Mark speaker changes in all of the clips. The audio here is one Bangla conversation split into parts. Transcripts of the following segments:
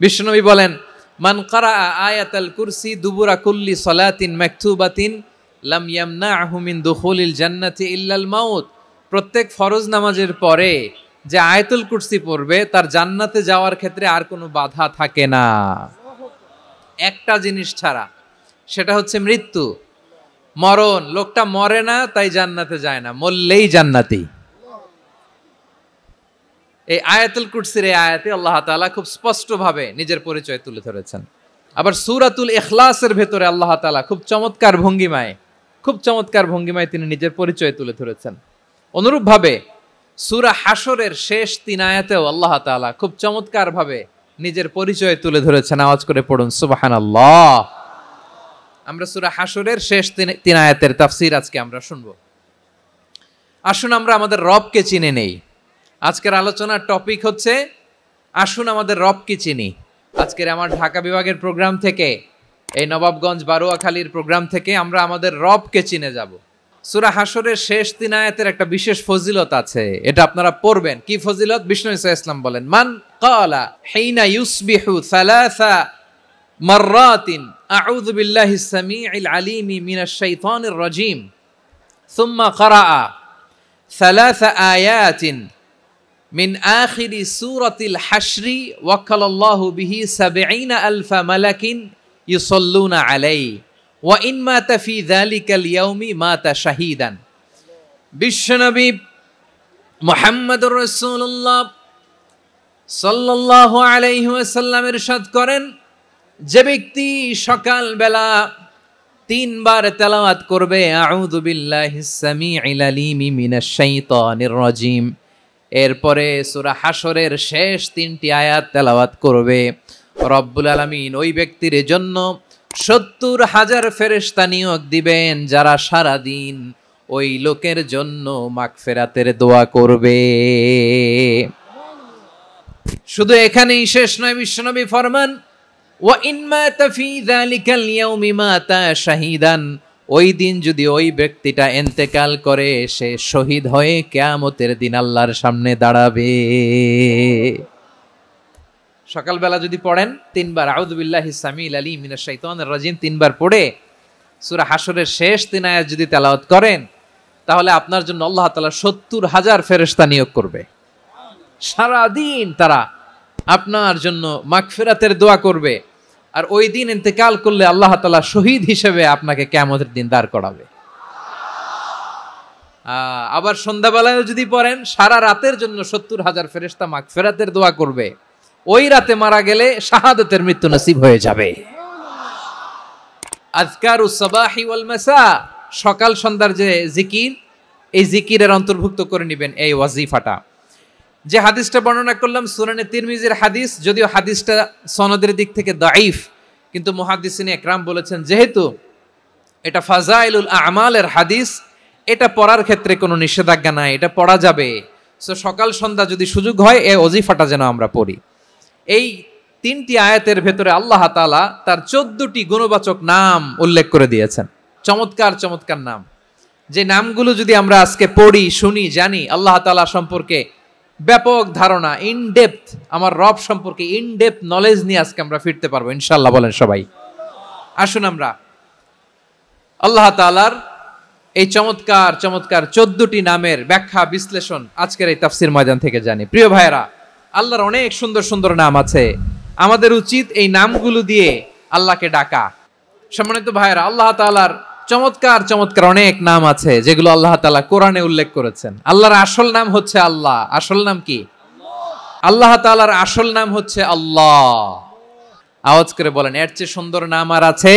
Speaker 1: বিশ্বনবী বলেন, মান কারা আয়াতাল কুরসি দুবুরা কুল্লি সলাতিন মাকতুবাতিন লাম ইয়ামনাহু মিন দুখুলিল জান্নাতি ইল্লাল মাউত। প্রত্যেক ফরজ নামাজের পরে যে আয়াতুল কুরসি পড়বে তার জান্নাতে যাওয়ার ক্ষেত্রে আর কোনো বাধা থাকে না, একটা জিনিস ছাড়া, সেটা হচ্ছে মৃত্যু, মরণ। লোকটা মরে না তাই জান্নাতে যায় না, মরলেই জান্নাতি। এই আয়াতুল কুরসির এই আয়াতে আল্লাহ তাআলা খুব স্পষ্টভাবে নিজের পরিচয় তুলে ধরেছেন। আবার সূরাতুল ইখলাসের ভেতরে আল্লাহ তাআলা খুব চমৎকার ভঙ্গিমায় তিনি নিজের পরিচয় তুলে ধরেছেন। অনুরূপভাবে সূরা হাশরের শেষ 3 আয়াতেও আল্লাহ তাআলা খুব চমৎকার ভাবে নিজের পরিচয় তুলে ধরেছেন। আওয়াজ করে পড়ুন সুবহানাল্লাহ। আমরা সূরা হাশরের শেষ 3 আয়াতের তাফসীর আজকে আমরা শুনব। আসুন আমরা আমাদের রবকে চিনে নেই। আজকের আলোচনার টপিক হচ্ছে আসুন আমাদের রবকে চিনি। আজকের আমার ঢাকা বিভাগের প্রোগ্রাম থেকে, এই নবাবগঞ্জ বারোয়াখালীর প্রোগ্রাম থেকে আমরা আমাদের রবকে চিনে যাব। সূরা হাশরের শেষ 3 আয়াতের একটা বিশেষ ফজিলত আছে, এটা আপনারা পড়বেন। কি ফজিলত? বিষ্ণু ইসা ইসলাম বলেন, মান ক্বালা হিনা ইউসবিহু সালাসা মাররাতিন আউযু বিল্লাহিস সামিউল আলিমি মিনাশ শাইতানির রাজীম সুম্মা ক্বারাআ সালাসা আয়াতিন মিন আখিরি সূরাতিল হাশরি ওয়াক্কালাল্লাহু বিহি ৭০,০০০ মালাকিন ইউসাল্লুনা আলাইহি ওয়া ইন মাতা ফি যালিকাল ইয়াউমি মাতা শাহীদান। বিশ্বনবী মুহাম্মদুর রাসূলুল্লাহ সাল্লাল্লাহু আলাইহি ওয়াসাল্লাম ইরশাদ করেন, যে ব্যক্তি সকাল বেলা 3 বার তেলাওয়াত করবে আউযু বিল্লাহিস সামিউল আলিমি মিনাশ শাইতানির রাজীম, এরপরে সূরা হাশরের শেষ 3টি আয়াত তেলাওয়াত করবে, রব্বুল আলামিন ওই ব্যক্তির জন্য ৭০,০০০ ফেরেশতা নিয়োগ দিবেন যারা সারা দিন ওই লোকের জন্য মাগফিরাতের দোয়া করবে। শুধু এখানেই শেষ নয়, বিশ্বনবী ফরমান, ওয়া ইন মাতা ফি যালিকাল ইয়াউমি মাতা শাহীদান, ওই দিন যদি ওই ব্যক্তিটা ইন্তেকাল করে সে শহীদ হয়ে কিয়ামতের দিন আল্লাহর সামনে দাঁড়াবে। সকালবেলা যদি পড়েন 3 বার আউযু বিল্লাহিস সামিউল আলিম মিনাশ শাইতানির রাজীম 3 বার পড়ে সূরা হাশরের শেষ 3 আয়াত যদি তেলাওয়াত করেন, তাহলে আপনার জন্য আল্লাহ তাআলা ৭০,০০০ ফেরেশতা নিয়োগ করবে। সারা দিন তারা আপনার জন্য মাগফিরাতের দোয়া করবে, আর ওই দিন ইন্তেকাল করলে আল্লাহ তাআলা শহীদ হিসেবে আপনাকে কিয়ামতের দিন দাঁড় করাবে। আবার সন্ধ্যাবেলায় যদি পড়েন, সারা রাতের জন্য ৭০,০০০ ফেরেশতা মাগফিরাতের দোয়া করবে। ওই রাতে মারা গেলে শাহাদাতের মৃত্যু নসিব হয়ে যাবে। আযকারুস সাবাহি ওয়াল মাসা, সকাল সন্ধ্যার যে জিকির, এই জিকিরের অন্তর্ভুক্ত করে নেবেন এই ওয়াজিফাটা। যে হাদিসটা বর্ণনা করলাম সুনানে তিরমিজির হাদিস, যদিও হাদিসটা সনদের দিক থেকে দাঈফ, কিন্তু মুহাদ্দিসিনে একরাম বলেছেন যেহেতু এটা ফাজাইলুল আমালের হাদিস, এটা পড়ার ক্ষেত্রে কোনো নিষেধাজ্ঞা নাই, এটা পড়া যাবে। সো সকাল সন্ধ্যা যদি সুযোগ হয় এই ওয়াজিফাটা যেন আমরা পড়ি। এই 3টি আয়াতের ভেতরে আল্লাহ তাআলা তার 14টি গুণবাচক নাম উল্লেখ করে দিয়েছেন। চমৎকার চমৎকার নাম, যে নামগুলো যদি আমরা আজকে পড়ি, শুনি, জানি, আল্লাহ তাআলা সম্পর্কে ব্যাপক ধারণা, ইনডেপথ, আমার রব সম্পর্কে ইনডেপথ নলেজ নিয়ে আজকে আমরা ফিরতে পারবো ইনশাআল্লাহ। বলেন সবাই। আসুন আমরা আল্লাহ তাআলার এই চমৎকার চমৎকার 14টি নামের ব্যাখ্যা বিশ্লেষণ আজকের এই তাফসীর ময়দান থেকে জানি। প্রিয় ভাইয়েরা, আল্লাহর অনেক সুন্দর সুন্দর নাম আছে, আমাদের উচিত এই নামগুলো দিয়ে আল্লাহকে ডাকা। সম্মানিত ভাইয়েরা, আল্লাহ তাআলার চমৎকার চমৎকার অনেক নাম আছে যেগুলো আল্লাহ তাআলা কোরআনে উল্লেখ করেছেন। আল্লাহর আসল নাম হচ্ছে আল্লাহ। আসল নাম কি? আল্লাহ তাআলার আসল নাম হচ্ছে আল্লাহ। আওয়াজ করে বলেন, এর চেয়ে সুন্দর নাম আর আছে?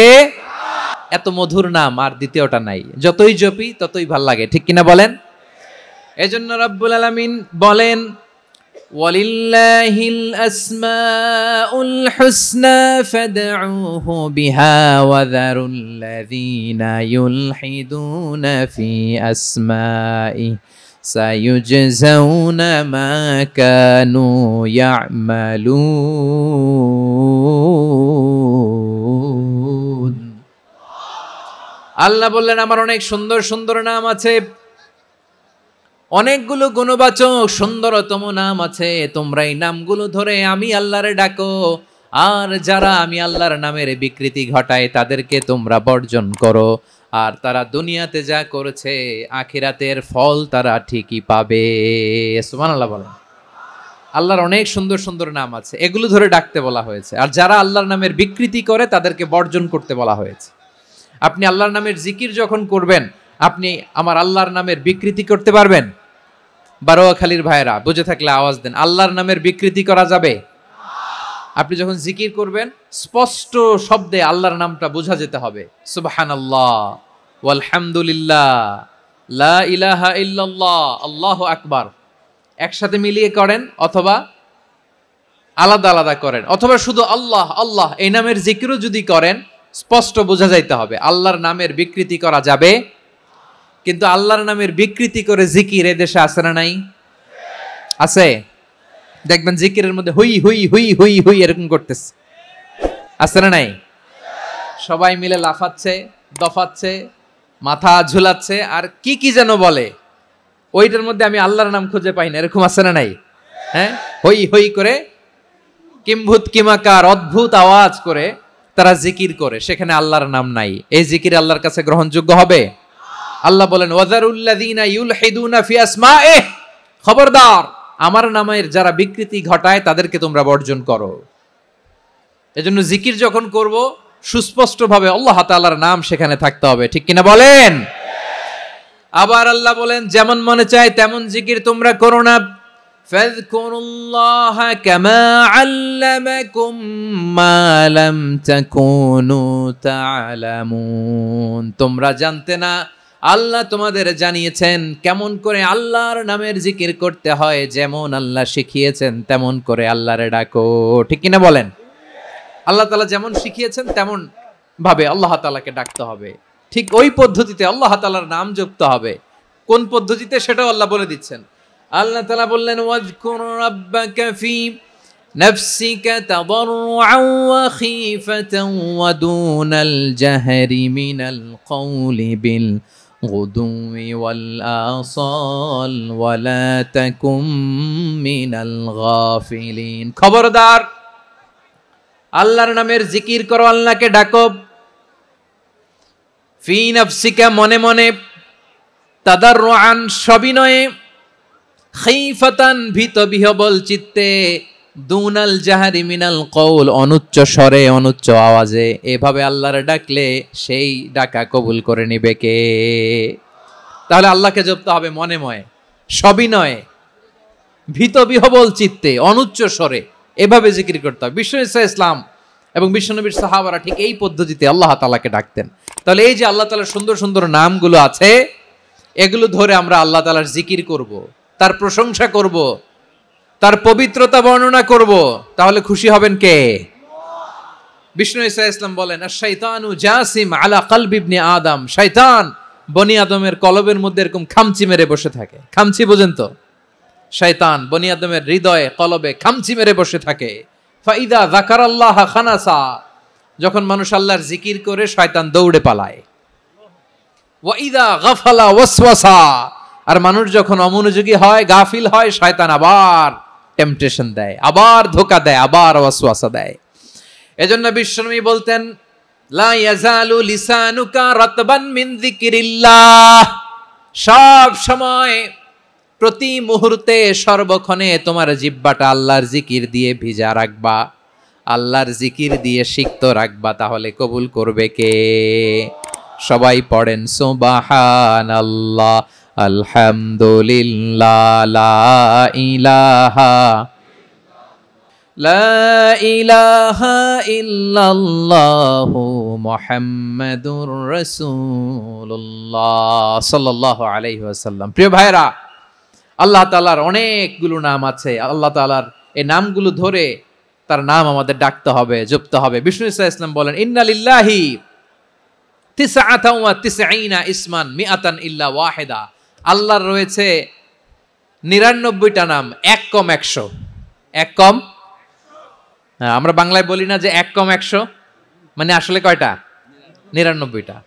Speaker 1: এত মধুর নাম আর দ্বিতীয়টা নাই। যতই জপি ততই ভাল লাগে, ঠিক কিনা বলেন? এজন্য রব্বুল আলামিন বলেন, ওয়ালিল্লাহিল আসমাউল হুসনা ফাদউহু বিহা ওয়া যারুল্লাযীনা ইউলহিদুনা ফি আসমাই সায়ুজজাউনা মা কানু ইয়ামালুন। আল্লাহ বললেন, আমার অনেক সুন্দর সুন্দর নাম আছে, অনেকগুলো গুণবাচক সুন্দরতম নাম আছে, তোমরা এই নামগুলো ধরে আমি আল্লাহরে ডাকো, আর যারা আমি আল্লাহর নামের বিকৃতি ঘটায় তাদেরকে তোমরা বর্জন করো, আর তারা দুনিয়াতে যা করেছে আখিরাতের ফল তারা ঠিকই পাবে। সুবহানাল্লাহ বলেন। আল্লাহর অনেক সুন্দর সুন্দর নাম আছে, এগুলো ধরে ডাকতে বলা হয়েছে। আর যারা আল্লাহর নামের বিকৃতি করে তাদেরকে বর্জন করতে বলা হয়েছে। আপনি আল্লাহর নামের জিকির যখন করবেন, আপনি আমার আল্লাহর নামের বিকৃতি করতে পারবেন? বারোয়াখালীর ভাইরা বুঝে থাকলে আওয়াজ দেন, আল্লাহর নামের বিকৃতি করা যাবে? আপনি যখন জিকির করবেন স্পষ্ট শব্দে আল্লাহর নামটা বোঝা যেতে হবে। সুবহানাল্লাহ, ওয়ালহামদুলিল্লাহ, লা ইলাহা ইল্লাল্লাহ, আল্লাহু আকবার একসাথে মিলিয়ে করেন, অথবা আলাদা আলাদা করেন, অথবা শুধু আল্লাহ আল্লাহ এই নামের জিকিরও যদি করেন স্পষ্ট বোঝা যাইতে হবে। আল্লাহর নামের বিকৃতি করা যাবে, কিন্তু আল্লাহর নামের বিকৃতি করে জিকির এদেশে আছে না নাই? আছে। দেখবেন জিকিরের মধ্যে হুই হুই হুই হুই হুই এরকম করতেছে, আছে না নাই? সবাই মিলে লাফাচ্ছে, দফাচ্ছে, মাথা ঝুলাচ্ছে, আর কি কি যেন বলে, ওইটার মধ্যে আমি আল্লাহর নাম খুঁজে পাই না, এরকম আছে না নাই? হ্যাঁ, হই হই করে কিম্ভূত কিমাকার অদ্ভুত আওয়াজ করে তারা জিকির করে, সেখানে আল্লাহর নাম নাই। এই জিকির আল্লাহর কাছে গ্রহণযোগ্য হবে? আল্লাহ বলেন ওয়াযারুল্লাযীনা ইউলহিদুনা ফি আসমাইহি, খবরদার আমার নামের যারা বিকৃতি ঘটায় তাদেরকে তোমরা বর্জন করো। এজন্য জিকির যখন করব সুস্পষ্টভাবে আল্লাহ তাআলার নাম সেখানে থাকতে হবে, ঠিক কিনা বলেন? আবার আল্লাহ বলেন যেমন মনে চায় তেমন জিকির তোমরা করো না। ফাযকুরুল্লাহা কামা আল্লামাকুম মা লাম তাকুনু তা'লামুন, তোমরা জানতে না, আল্লাহ তোমাদের জানিয়েছেন কেমন করে আল্লাহর নামের জিকির করতে হয়, যেমন আল্লাহ শিখিয়েছেন তেমন করে আল্লাহরে ডাকো, ঠিক কিনা বলেন? আল্লাহ তাআলা যেমন শিখিয়েছেন তেমন ভাবে আল্লাহ তাআলাকে ডাকতে হবে, ঠিক ওই পদ্ধতিতে আল্লাহ তাআলার নাম জপতে হবে। কোন পদ্ধতিতে সেটাও আল্লাহ বলে দিচ্ছেন। আল্লাহ তাআলা বললেন ওয়াজকুর রাব্বাকা ফি নাফসিকা তাদাররুআন ওয়া খীফাতান ওয়া দুনাল জাহরি মিনাল কওলি বিল গুদুই ওয়াল আসাল ওয়া লা তাকুম মিনাল গাফিলিন, খবরদার আল্লাহর নামের জিকির করো, আল্লাহকে ডাকো। ফি নাফসিকা মনে মনে, তাদাররুআন সবিনয়ে, খীফাতান ভীত বিহবল চিত্তে, দুনাল জাহারি মিনাল কওল অনুচ্চ স্বরে অনুচ্চ আওয়াজে। এভাবে আল্লাহর ডাকলে সেই ডাকা কবুল করে নিবে কে? তাহলে আল্লাহকে জপতে হবে মনে মনে, সবিনয়ে, ভীত বিহবল চিত্তে, অনুচ্চ স্বরে, এভাবে জিকির করতে হবে। বিশ্ব ইসলাম এবং বিশ্বনবীর সাহাবারা ঠিক এই পদ্ধতিতে আল্লাহ তাআলাকে ডাকতেন। তাহলে এই যে আল্লাহ তাআলার সুন্দর সুন্দর নামগুলো আছে, এগুলো ধরে আমরা আল্লাহ তাআলার জিকির করব, তার প্রশংসা করব, তার পবিত্রতা বর্ণনা করব, তাহলে খুশি হবেন কে? বিষ্ণু ঈসা ইসলাম বলেন আশ-শাইতানু জাসিম আলা কলবি ইবনে আদম, শয়তান বনি আদমের কলবের মধ্যে এরকম খামচি মেরে বসে থাকে। খামচি বোঝেন তো? শয়তান বনি আদমের হৃদয়ে কলবে খামচি মেরে বসে থাকে। ফাইদা যাকারাল্লাহ খানাসা, যখন মানুষ আল্লাহর জিকির করে শয়তান দৌড়ে পালায়। ওয়া ইদা গাফালা ওয়াসওয়াসা, আর মানুষ যখন অমনোযোগী হয়, গাফিল হয়, শয়তান আবার টেম্পটেশন দেয়, আবার ধোঁকা দেয়, আবার ওয়াসওয়াসা দেয়। এজন্য বিশ্বনবী বলতেন লা ইয়াজালু লিসানুকা রাতবান মিন যিকরিল্লাহ, সব সময় প্রতি মুহূর্তে সর্বক্ষণে তোমার জিহ্বাটা আল্লাহর জিকির দিয়ে ভিজা রাখবা, আল্লাহর জিকির দিয়ে সিক্ত রাখবা, তাহলে কবুল করবে কে? সবাই পড়েন সুবহানাল্লাহ, আলহামদুলিল্লাহ, লা ইলাহা ইল্লাল্লাহু মুহাম্মাদুর রাসূলুল্লাহ সাল্লাল্লাহু আলাইহি ওয়াসাল্লাম। প্রিয় ভাইরা, আল্লাহ তাআলার অনেকগুলো নাম আছে। আল্লাহ তাআলার এই নামগুলো ধরে তার নাম আমাদের ডাকতে হবে, জপতে হবে। বিষ্ণু ইসলাম বলেন ইন্না লিল্লাহি তিসআতান ওয়া তিসঈনা ইসমান মিআতান ইল্লা ওয়াহিদা, আল্লাহর রয়েছে 99টা নাম, এক কম 100। এক কম, আমরা বাংলায় বলি না যে এক কম 100, মানে আসলে কয়টা? 99টা।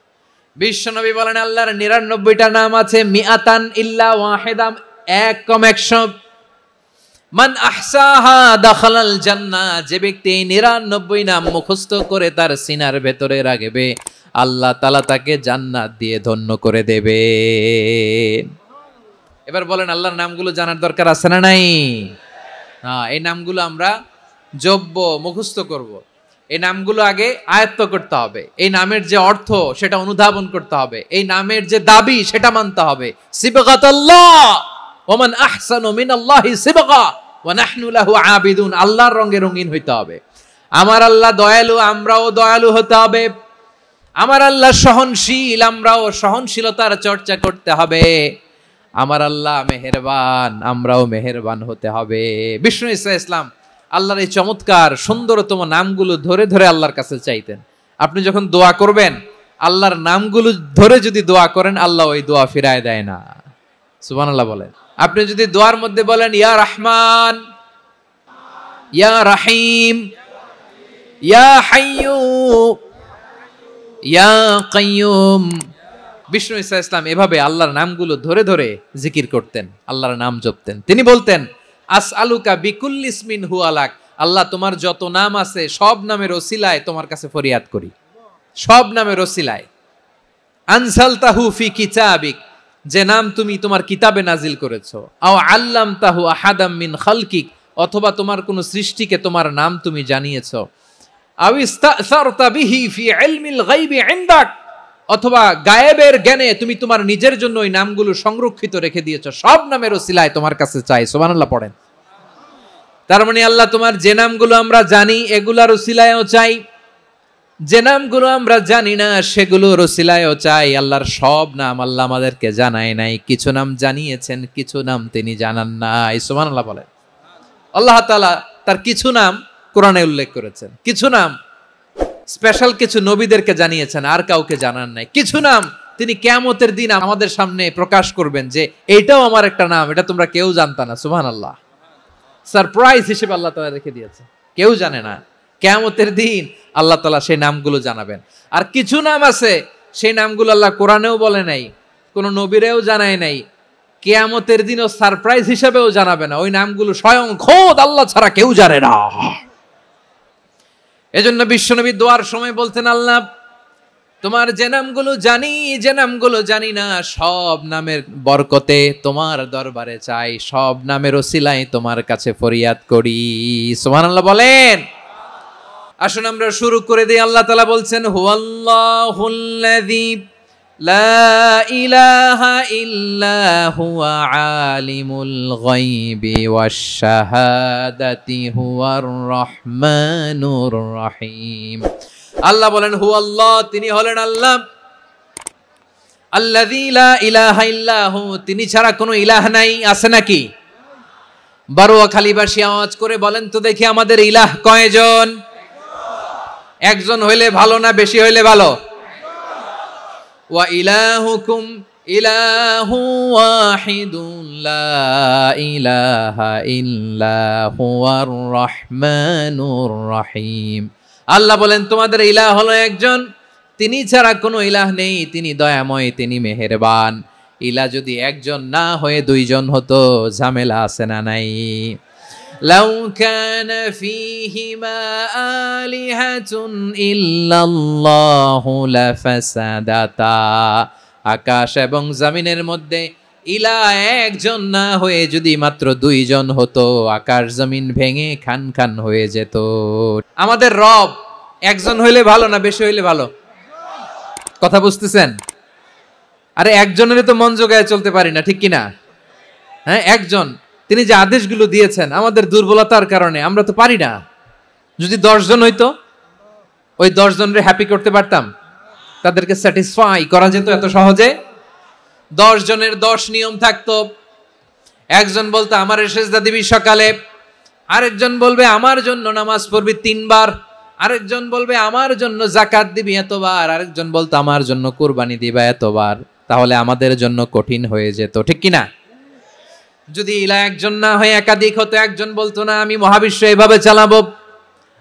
Speaker 1: বিশ্বনবী বলেন আল্লাহর 99টা নাম আছে, মিআতান ইল্লা ওয়াহিদা, এক কম 100। মান আহসাহা দাখালাল জান্নাহ, যে ব্যক্তি 99 নাম মুখস্থ করে তার সিনার ভেতরে রাখবে, আল্লাহ তাআলা তাকে জান্নাত দিয়ে ধন্য করে দেবে। এবার বলেন, আল্লাহর নামগুলো জানার দরকার আছে না নাই? এই নামগুলো আমরা জব্ব মুখস্থ করব। এই নামগুলো আগে আয়ত্ত করতে হবে। এই নামের যে অর্থ সেটা অনুধাবন করতে হবে। এই নামের যে দাবি সেটা মানতে হবে। সিবগাতাল্লাহ ওয়া মান আহসানু মিনাল্লাহি সিবগা ওয়া নাহনু লাহু আবিদুন। আল্লাহর রঙে রঙিন হইতে হবে। আমার আল্লাহ দয়ালু, আমরাও দয়ালু হতে হবে। আমার আল্লাহ সহনশীল, আমরাও সহনশীলতার চর্চা করতে হবে। আমার আল্লাহ মেহেরবান, আমরাও মেহেরবান হতে হবে। বিষ্ণু ঈসা ইসলাম আল্লাহর এই চমৎকার সুন্দরতম নামগুলো ধরে ধরে আল্লাহর কাছে চাইতেন। আপনি যখন দোয়া করবেন, আল্লাহর নামগুলো ধরে যদি দোয়া করেন, আল্লাহ ওই দোয়া ফিরায় দেয় না। সুবহানাল্লাহ বলেন। আপনি যদি দোয়ার মধ্যে বলেন ইয়া রহমান, ইয়া রহিম, ইয়া হাইয়্যু, ইয়া কাইয়্যুম। বিষ্ণু ঈসা ইসলাম এভাবে আল্লাহর নামগুলো ধরে ধরে জিকির করতেন, আল্লাহর নাম জপতেন। তিনি বলতেন আসআলুকা বিকুল্লি ইসমিন হুয়া লাক, আল্লাহ তোমার যত নাম আছে সব নামের ওসিলায় তোমার কাছে ফরিয়াদ করি, সব নামের ওসিলায়। আনজালতাহু ফি কিতাবিক, যে নাম তুমি তোমার কিতাবে নাজিল করেছো। আও আল্লামতাহু আহাদাম মিন খালকিক, অথবা তোমার কোন সৃষ্টিকে তোমার নাম তুমি জানিয়েছো। আও ইস্তাসারতা বিহি ফি ইলমিল গায়বি ইনদাক, অথবা গায়েবের জ্ঞানে তুমি তোমার নিজের জন্য ওই নামগুলো সংরক্ষিত রেখে দিয়েছো। সব নামের ওসিলায় তোমার কাছে চাই। সুবহানাল্লাহ পড়েন। তার মানে আল্লাহ তোমার যে নামগুলো আমরা জানি এগুলার ওসিলায়ও চাই, যে নামগুলো আমরা জানি না সেগুলোর ওসিলায়ও চাই। আল্লাহর সব নাম আল্লাহ আমাদেরকে জানায় নাই, কিছু নাম জানিয়েছেন, কিছু নাম তিনি জানান নাই। সুবহানাল্লাহ বলেন। আল্লাহ তাআলা তার কিছু নাম কোরআনে উল্লেখ করেছেন, কিছু নাম স্পেশাল কিছু নবীদেরকে জানিয়েছেন, আর কাউকে জানান নাই। কিছু নাম তিনি কিয়ামতের দিন আমাদের সামনে প্রকাশ করবেন যে এইটাও আমার একটা নাম, এটা তোমরা কেউ জানতা না। সুবহানাল্লাহ। সারপ্রাইজ হিসেবে আল্লাহ তাআলা রেখে দিয়েছে, কেউ জানে না। কিয়ামতের দিন আল্লাহ তাআলা সেই নামগুলো জানাবেন। আর কিছু নাম আছে সেই নামগুলো আল্লাহ কোরআনেও বলে নাই, কোনো নবীরেও জানায় নাই, কিয়ামতের দিনও সারপ্রাইজ হিসেবেও জানাবে না। ওই নামগুলো স্বয়ং খোদ আল্লাহ ছাড়া কেউ জানে না। এজন্য বিশ্বনবী দোয়ার সময় বলতেন, আল্লাহ তোমার যে নামগুলো জানি, যে নামগুলো জানি না, সব নামের বরকতে তোমার দরবারে চাই, সব নামের ওসিলায় তোমার কাছে ফরিয়াদ করি। সুবহানাল্লাহ বলেন। আসুন আমরা শুরু করে দিই। আল্লাহ তাআলা বলছেন হুয়াল্লাহুল্লাযী লা ইলাহা ইল্লা হুয়া আলিমুল গায়বি ওয়াশ শাহাদাতি হুয়ার রহমানুর রহিম। আল্লাহ বলেন হুয়াল্লাহ, তিনি হলেন আল্লাহ। আল্লাযী লা ইলাহা ইল্লা হু, তিনি ছাড়া কোনো ইলাহ নাই। আছে নাকি? বারোয়াখালীবাসী আওয়াজ করে বলেন তো দেখি, আমাদের ইলাহ কয়জন? একজন হইলে ভালো না বেশি হইলে ভালো? ওয়া ইলাহুকুম ইলাহু ওয়াহিদুন লা ইলাহা ইল্লা হুয়ার রহমানুর রহিম। আল্লাহ বলেন তোমাদের ইলাহ হলো একজন, তিনি ছাড়া কোনো ইলাহ নেই, তিনি দয়াময়, তিনি মেহেরবান। ইলাহ যদি একজন না হয়ে দুইজন হতো, ঝামেলা আছে না নাই? লাউ কানা ফীহিমা আলিহাতুন ইল্লাল্লাহু লাফাসাদাতা, আকাশ এবং জমিনের মধ্যে ইলাহ একজন না হয়ে যদি মাত্র দুইজন হতো, আকাশ জমিন ভেঙে খান খান হয়ে যেত। আমাদের রব একজন হইলে ভালো না বেশি হইলে ভালো? কথা বুঝতেছেন? আরে একজনের তো মন জোগায় চলতে পারি না, ঠিক কিনা? হ্যাঁ, একজন, তিনি যে আদেশগুলো দিয়েছেন আমাদের দুর্বলতার কারণে আমরা তো পারি না। যদি 10 জন হইতো, ওই 10 জনের হ্যাপি করতে পারতাম, তাদেরকে স্যাটিসফাই করা যেত এত সহজে? 10 জনের 10 নিয়ম থাকতো। একজন বলতো আমার সেজদা দিবি সকালে, আরেকজন বলবে আমার জন্য নামাজ পড়বি 3 বার, আরেকজন বলবে আমার জন্য যাকাত দিবি এতবার, আরেকজন বলতো আমার জন্য কুরবানি দিবা এতবার। তাহলে আমাদের জন্য কঠিন হয়ে যেত, ঠিক কিনা? যদি ইলাহ একজন না হয়ে একাধিক হতো, একজন বলতো না আমি মহাবিশ্ব এভাবে চালাবো,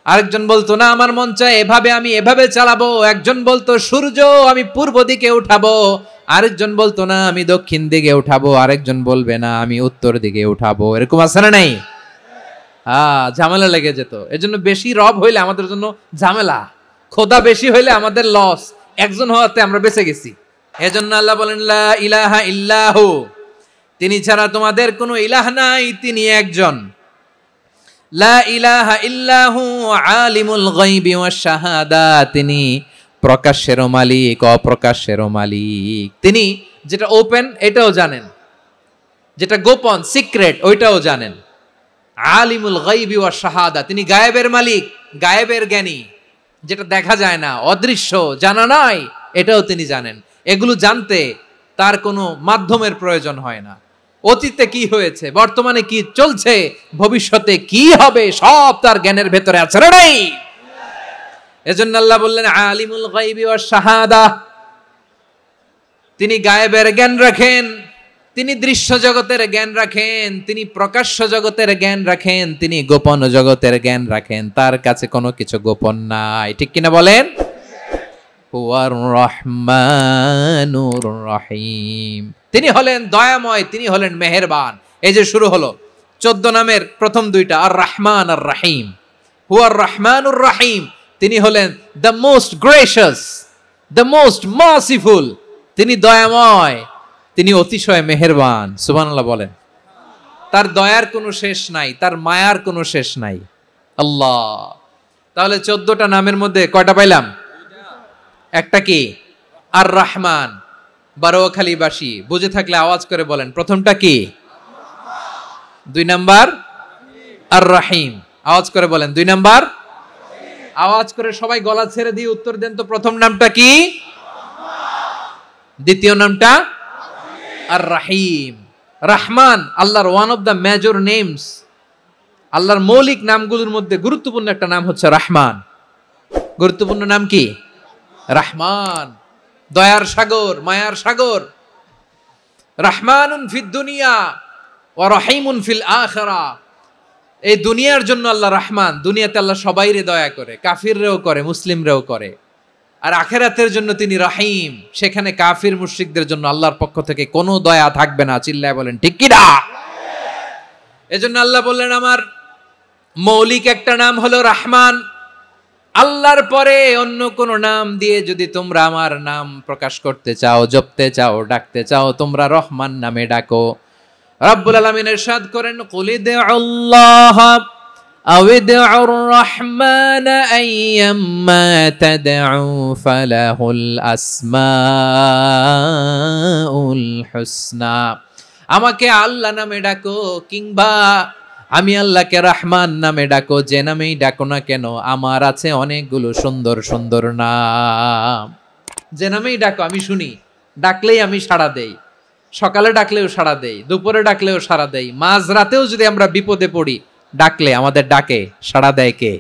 Speaker 1: আরেকজন বলতো না আমার মন চায় এভাবে, আমি এভাবে চালাবো, একজন বলতো সূর্য আমি পূর্ব দিকে উঠাবো, আরেকজন বলতো না আমি দক্ষিণ দিকে উঠাবো, আরেকজন বলবে না আমি উত্তর দিকে উঠাবো। এরকম আছে না নাই? ঝামেলা লেগে যেত। এজন্য বেশি রব হইলে আমাদের জন্য ঝামেলা, খোদা বেশি হইলে আমাদের লস। একজন হওয়াতে আমরা বেঁচে গেছি। এজন্য আল্লাহ বলেন লা ইলাহা ইল্লাহু, তিনি ছাড়া তোমাদের কোনো ইলাহ নাই, তিনি একজন। লা ইলাহা ইল্লাহু আলিমুল গায়বি ওয়াশ শাহাদা, তিনি প্রকাশ্যেরও মালিক অপ্রকাশ্যেরও মালিক। তিনি যেটা ওপেন এটাও জানেন, যেটা গোপন সিক্রেট ওইটাও জানেন। আলিমুল গায়বি ওয়াশ শাহাদা, তিনি গায়েবের মালিক, গায়েবের জ্ঞানী, যেটা দেখা যায় না, অদৃশ্য, জানা নাই, এটাও তিনি জানেন। এগুলো জানতে তার কোনো মাধ্যমের প্রয়োজন হয় না। অতীতে কি হয়েছে, বর্তমানে কি চলছে, ভবিষ্যতে কি হবে, সব তার জ্ঞানের ভেতরে আছে না নাই? এজন্য আল্লাহ বললেন আলিমুল গায়বি ওয়াশ শাহাদা, তিনি গায়েবের জ্ঞান রাখেন, তিনি দৃশ্য জগতের জ্ঞান রাখেন, তিনি প্রকাশ্য জগতের জ্ঞান রাখেন, তিনি গোপন জগতের জ্ঞান রাখেন। তার কাছে কোনো কিছু গোপন নাই, ঠিক কিনা বলেন? হুয়ার রহমানুর রহিম, তিনি হলেন দয়াময়, তিনি হলেন মেহেরবান। এই যে শুরু হলো 14 নামের প্রথম দুইটা, আর রহমান আর রহিম। হুয়ার রহমানুর রহিম, তিনি হলেন the most gracious, the most merciful, তিনি দয়াময়, তিনি অতিশয় মেহেরবান। সুবহানাল্লাহ বলেন। তার দয়ার কোনো শেষ নাই, তার মায়ার কোনো শেষ নাই। আল্লাহ, তাহলে 14টা নামের মধ্যে কয়টা পাইলাম? একটা কি? আর রহমান। বারোয়াখালীবাসী বুঝে থাকলে আওয়াজ করে বলেন, প্রথমটা কি? 2 নাম্বার আর রহিম। আওয়াজ করে বলেন 2 নাম্বার। আওয়াজ করে সবাই গলা ছেড়ে দিয়ে উত্তর দেন তো, প্রথম নামটা কি? দ্বিতীয় নামটা আর রহিম। রহমান আল্লাহর one of the major names, আল্লাহর মৌলিক নামগুলোর মধ্যে গুরুত্বপূর্ণ একটা নাম হচ্ছে রহমান। গুরুত্বপূর্ণ নাম কি? রহমান, দয়ার সাগর, মায়ার সাগর। রহমানুন ফিদ দুনিয়া ওয়া রহিমুন ফিল আখিরাহ। এই দুনিয়ার জন্য আল্লাহ রহমান, দুনিয়াতে আল্লাহ সবাইরে দয়া করে, কাফিররেও করে, মুসলিমরেও করে। আর আখিরাতের জন্য তিনি রহিম, সেখানে কাফির মুশরিকদের জন্য আল্লাহর পক্ষ থেকে কোনো দয়া থাকবে না। চিল্লায় বলেন ঠিক কি না? এজন্য আল্লাহ বললেন আমার মৌলিক একটা নাম হলো রহমান। আল্লাহর পরে অন্য কোন নাম দিয়ে যদি তোমরা আমার নাম প্রকাশ করতে চাও, জপতে চাও, ডাকতে চাও, তোমরা রহমান নামে ডাকো। রব্বুল আলামিন ইরশাদ করেন, কুলিদুল্লাহ আউদুর রহমান আইয়াম্মা তাদউ ফালাহুল আসমাউল হুসনা। আমাকে আল্লাহ নামে ডাকো, কিংবা আমি আল্লাহকে রহমান নামে ডাকো, যে নামেই ডাকো না কেন আমার আছে অনেকগুলো সুন্দর সুন্দর নাম। যে নামেই ডাকো আমি শুনি, ডাকলেই আমি সাড়া দেই। সকালে ডাকলেও সাড়া দেই, দুপুরে ডাকলেও সাড়া দেই, মাঝরাতেও যদি আমরা বিপদে পড়ি ডাকলে আমাদের ডাকে সাড়া দেয় কে?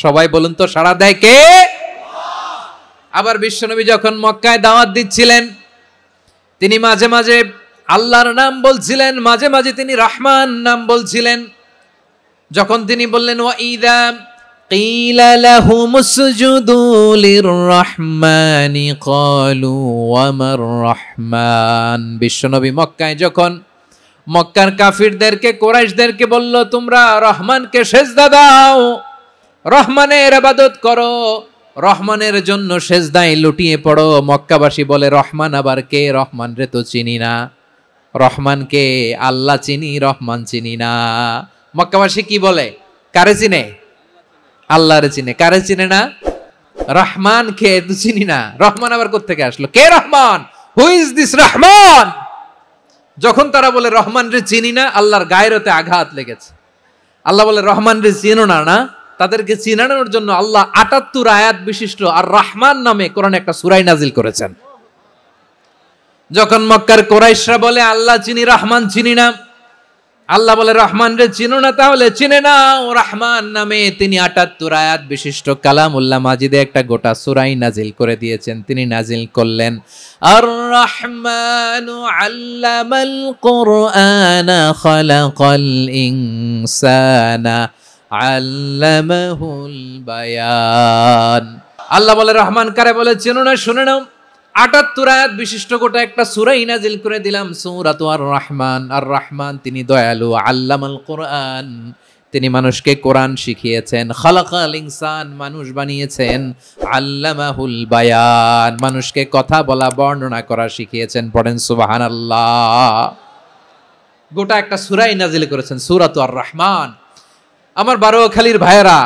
Speaker 1: সবাই বলুন তো, সাড়া দেয় কে? আবার বিশ্বনবী যখন মক্কায় দাওয়াত দিচ্ছিলেন, তিনি মাঝে মাঝে আল্লাহর নাম বলছিলেন, মাঝে মাঝে তিনি রহমান নাম বলছিলেন। যখন তিনি বললেন ওয়াইদা কিলা লাহুমুসজুদু লিররহমানি ক্বালু ওয়ামার রহমান। বিশ্বনবী মক্কায় যখন মক্কার কাফিরদেরকে, কুরাইশদেরকে বলল তোমরা রহমানকে সেজদা দাও, রহমানের ইবাদত করো, রহমানের জন্য সেজদায় লুটিয়ে পড়ো, মক্কাবাসী বলে রহমান আবার কে? রহমান রে তো চিনি না। রহমানকে আল্লাহ চিনি, রহমান চিনি না। মক্কাবাসী কি বলে? কারে চিনে? আল্লাহরে চিনে। কারে চিনে না? রহমান কে তো চিনি না। রহমান আবার কোত্থেকে আসলো? কে Rahman? Who is this Rahman? যখন তারা বলে রহমান রে চিনি না, আল্লাহর গায়রতে আঘাত লেগেছে। আল্লাহ বলে রহমান রে চিনো না, না? তাদেরকে চিনানোর জন্য আল্লাহ ৭৮ আয়াত বিশিষ্ট আর রহমান নামে কোরআনে একটা সূরা নাজিল করেছেন। যখন মক্কার কুরাইশরা বলে আল্লাহ চিনি, রহমান চিনি না, আল্লাহ বলে রহমান রে চিনো না, তাহলে চিনে নাও রহমান নামে। তিনি ৭৮ আয়াত বিশিষ্ট কালামুল্লাহ মাজিদে একটা গোটা সূরা নাজিল করে দিয়েছেন। তিনি নাজিল করলেন আর রহমানু আল্লামাল কুরআনা খালাকাল ইনসানা আল্লামাহুল বায়ান। আল্লাহ বলে রহমান কারে বলে চেনো না? শুনে নাও, ৭৮ আয়াত বিশিষ্ট গোটা একটা সূরা নাজিল করে দিলাম, সূরাতু আর রহমান। আর রহমান তিনি দয়ালু, আল্লামাল কুরআন তিনি মানুষকে কোরআন শিখিয়েছেন। খালাকাল ইনসান, মানুষ বানিয়েছেন। আল্লামাহুল বায়ান, মানুষকে কথা বলা বর্ণনা করা শিখিয়েছেন। পড়েন সুবহানাল্লাহ। গোটা একটা সূরাই নাজিল করেছেন, সূরাতু আর রহমান। আমার বারোখালীর ভাইয়েরা,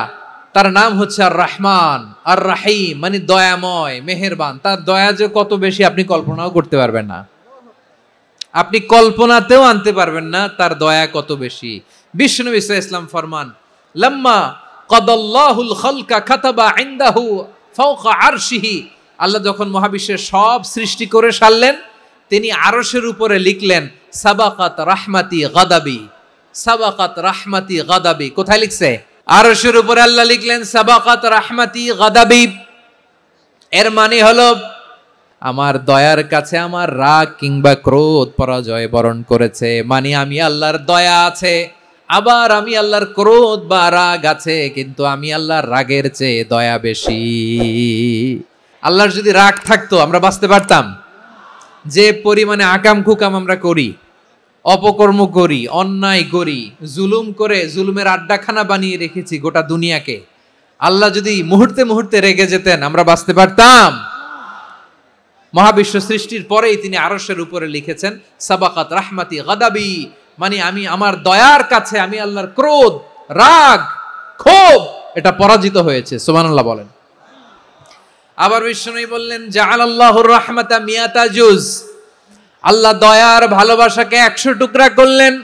Speaker 1: তার নাম হচ্ছে আর রহমান আর রাহিম, মানে দয়াময়, মেহেরবান। তার দয়া যে কত বেশি আপনি কল্পনাও করতে পারবেন না, আপনি কল্পনাতেও আনতে পারবেন না তার দয়া কত বেশি। বিশ্বনবী সাল্লাল্লাহু আলাইহি ওয়াসাল্লাম ফরমান, লাম্মা কাদাল্লাহুল খালকা কাতাবা ইনদাহু ফাওকা আরশিহি, আল্লাহ যখন মহাবিশ্বের সব সৃষ্টি করে সারলেন, তিনি আরশের উপরে লিখলেন সাবাকাত রাহমাতি গাদাবি, সাবাকাত রাহমাতি গাদাবি। কোথায় লিখছে? আরশের উপরে আল্লাহ লিখলেন সাবাকাত রাহমাতি গাদাবি। এর মানে হলো আমার দয়ার কাছে আমার রাগ কিংবা ক্রোধ পরাজয় বরণ করেছে। মানে আমি আল্লাহর দয়া আছে, আবার আমি আল্লাহর ক্রোধ বা রাগ আছে, কিন্তু আমি আল্লাহর রাগের চেয়ে দয়া বেশি। আল্লাহর যদি রাগ থাকতো আমরা বাঁচতে পারতাম? যে পরিমাণে আকাম কুকাম আমরা করি, অপকর্ম করি, অন্যায় করি, জুলুম করে জুলুমের আড্ডাখানা বানিয়ে রেখেছি গোটা দুনিয়াকে, আল্লাহ যদি মুহূর্তে মুহূর্তে রেগে যেতেন আমরা বাঁচতে পারতাম? মহাবিশ্ব সৃষ্টির পরেই তিনি আরশের উপরে লিখেছেন সাবাকাত রাহমাতি গাদাবি, মানে আমি আমার দয়ার কাছে আমি আল্লাহর ক্রোধ, রাগ, ক্ষোভ এটা পরাজিত হয়েছে। সুবহানাল্লাহ বলেন। আবার বিষ্ণুই বললেন জাআলাল্লাহুর রাহমাতা মিয়াতা জুজ, আল্লাহ দয়ার ভালোবাসাকে 100 টুকরা করলেন।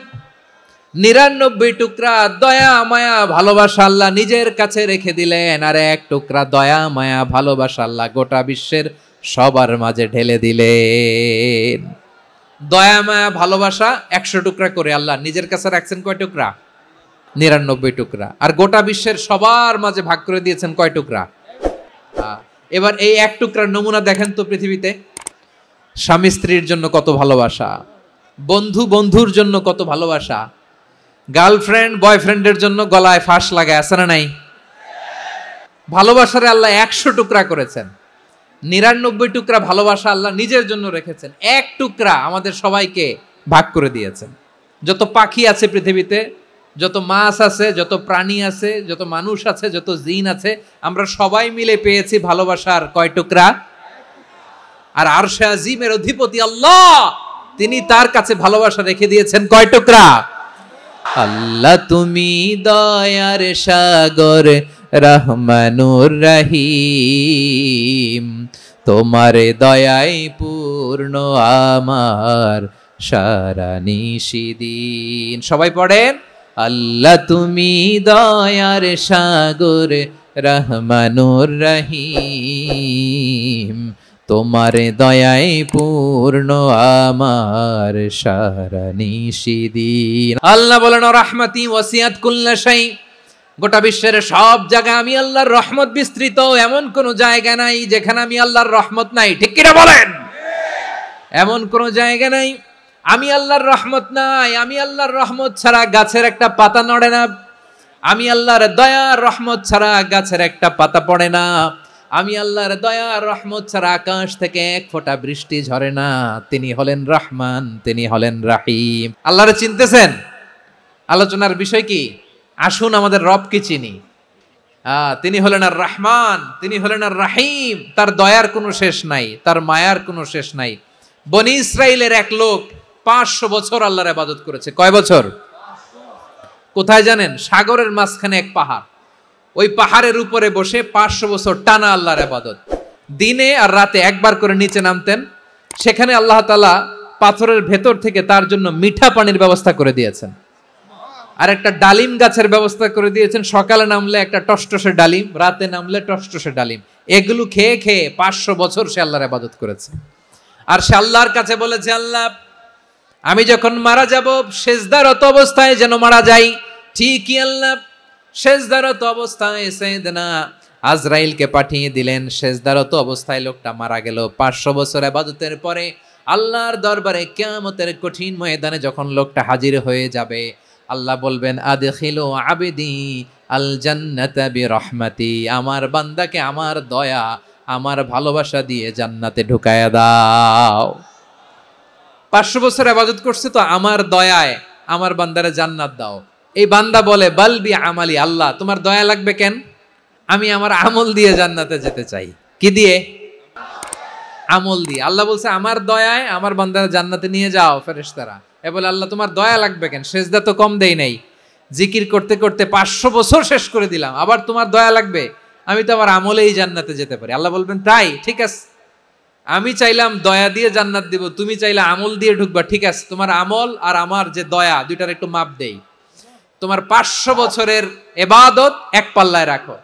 Speaker 1: 99 টুকরা দয়া মায়া ভালোবাসা আল্লাহ নিজের কাছে রেখে দিলেন, আর 1 টুকরা দয়া মায়া ভালোবাসা আল্লাহ গোটা বিশ্বের সবার মাঝে ঢেলে দিলেন। দয়া মায়া ভালোবাসা 100 টুকরা করে আল্লাহ নিজের কাছে রাখছেন কয় টুকরা? 99 টুকরা। আর গোটা বিশ্বের সবার মাঝে ভাগ করে দিয়েছেন কয় টুকরা? এবার এই 1 টুকরার নমুনা দেখেন তো পৃথিবীতে। স্বামী স্ত্রীর জন্য কত ভালোবাসা, বন্ধু বন্ধুর জন্য কত ভালোবাসা, গার্লফ্রেন্ড বয়ফ্রেন্ডের জন্য গলায় ফাঁস লাগায়, আছে না নাই? ভালোবাসারে আল্লাহ 100 টুকরা করেছেন। 99 টুকরা ভালোবাসা আল্লাহ নিজের জন্য রেখেছেন, 1 টুকরা আমাদের সবাইকে ভাগ করে দিয়েছেন। যত পাখি আছে পৃথিবীতে, যত মাছ আছে, যত প্রাণী আছে, যত মানুষ আছে, যত জিন আছে, আমরা সবাই মিলে পেয়েছি ভালোবাসার কয় টুকরা? আর আরশে আজিমের অধিপতি আল্লাহ, তিনি তার কাছে ভালোবাসা রেখে দিয়েছেন কয় টুকরা? আল্লাহ তুমি দয়ার সাগর রহমানুর রহিম, তোমার দয়ায় পূর্ণ আমার সারা নিশিদিন। সবাই পড়েন আল্লাহ তুমি দয়ার সাগর রহমানুর রহিম, তোমার দয়ায় পূর্ণ আমার সারা নিশিদিন। আল্লাহ বলেন রাহমাতি ওয়াসিআত কুল্লা শাই, গোটা বিশ্বের সব জায়গায় আমি আল্লাহর রহমত বিস্তৃত, এমন কোন জায়গা নাই যেখানে আমি আল্লাহর রহমত নাই। ঠিক কিনা বলেন? এমন কোন জায়গা নাই আমি আল্লাহর রহমত নাই। আমি আল্লাহর রহমত ছাড়া গাছের একটা পাতা নড়ে না, আমি আল্লাহর দয়ার রহমত ছাড়া গাছের একটা পাতা পড়ে না, আমি আল্লাহর দয়ার রহমত ছাড়া আকাশ থেকে 1 ফোঁটা বৃষ্টি ঝরে না। তিনি হলেন রহমান, তিনি হলেন রাহিম। আল্লাহরে চিনতেছেন? আলোচনার বিষয় কি? আসুন আমাদের রবকে চিনি। তিনি হলেন আর রহমান, তিনি হলেন আর রাহিম। তার দয়ার কোনো শেষ নাই, তার মায়ার কোনো শেষ নাই। বনি ইসরাইলের এক লোক 500 বছর আল্লাহর ইবাদত করেছে। কয় বছর? কোথায় জানেন? সাগরের মাঝখানে এক পাহাড়, ওই পাহাড়ের উপরে বসে 500 বছর টানা আল্লাহর ইবাদত। দিনে আর রাতে একবার করে নিচে নামতেন। সেখানে আল্লাহ তাআলা পাথরের ভেতর থেকে তার জন্য মিঠা পানির ব্যবস্থা করে দিয়েছেন, আর একটা ডালিম গাছের ব্যবস্থা করে দিয়েছেন। সকালে নামলে একটা টসটসে ডালিম, রাতে নামলে টসটসে ডালিম। এগুলো খেয়ে খেয়ে 500 বছর সে আল্লাহর ইবাদত করেছে। আর সে আল্লাহর কাছে বলেছে, আল্লাহ আমি যখন মারা যাব সেজদারত অবস্থায় যেন মারা যাই। ঠিকই আল্লাহ সেজদারত অবস্থায় সাইয়েদনা আজরাইলকে পাঠিয়ে দিলেন। সেজদারত অবস্থায় লোকটা মারা গেল। 500 বছর ইবাদতের পরে আল্লাহর দরবারে কিয়ামতের কঠিন ময়দানে যখন লোকটা হাজির হয়ে যাবে, আল্লাহ বলবেন আদখিলু আবদি আল জান্নাতা বিরহমাতি, আমার বান্দাকে আমার দয়া আমার ভালোবাসা দিয়ে জান্নাতে ঢুকায়া দাও। 500 বছর ইবাদত করছে তো আমার দয়ায় আমার বান্দারে জান্নাত দাও। এই বান্দা বলে বালবি আমালি, আল্লাহ তোমার দয়া লাগবে কেন? আমি আমার আমল দিয়ে জান্নাতে যেতে চাই। কি দিয়ে? আমল দিয়ে। আল্লাহ বলছে আমার দয়ায় আমার বান্দারা জান্নাতে নিয়ে যাও ফেরেশতারা। এ বলে আল্লাহ তোমার দয়া লাগবে কেন? সেজদা তো কম দেই নাই, জিকির করতে করতে 500 বছর শেষ করে দিলাম, আবার তোমার দয়া লাগবে? আমি তো আমার আমলেই জান্নাতে যেতে পারি। আল্লাহ বলবেন তাই, ঠিক আছে, আমি চাইলাম দয়া দিয়ে জান্নাত দিব, তুমি চাইলে আমল দিয়ে ঢুকবা, ঠিক আছে, তোমার আমল আর আমার যে দয়া দুইটার একটু মাপ দেই। তোমার 500 বছরের ইবাদত এক পাল্লায় রাখো।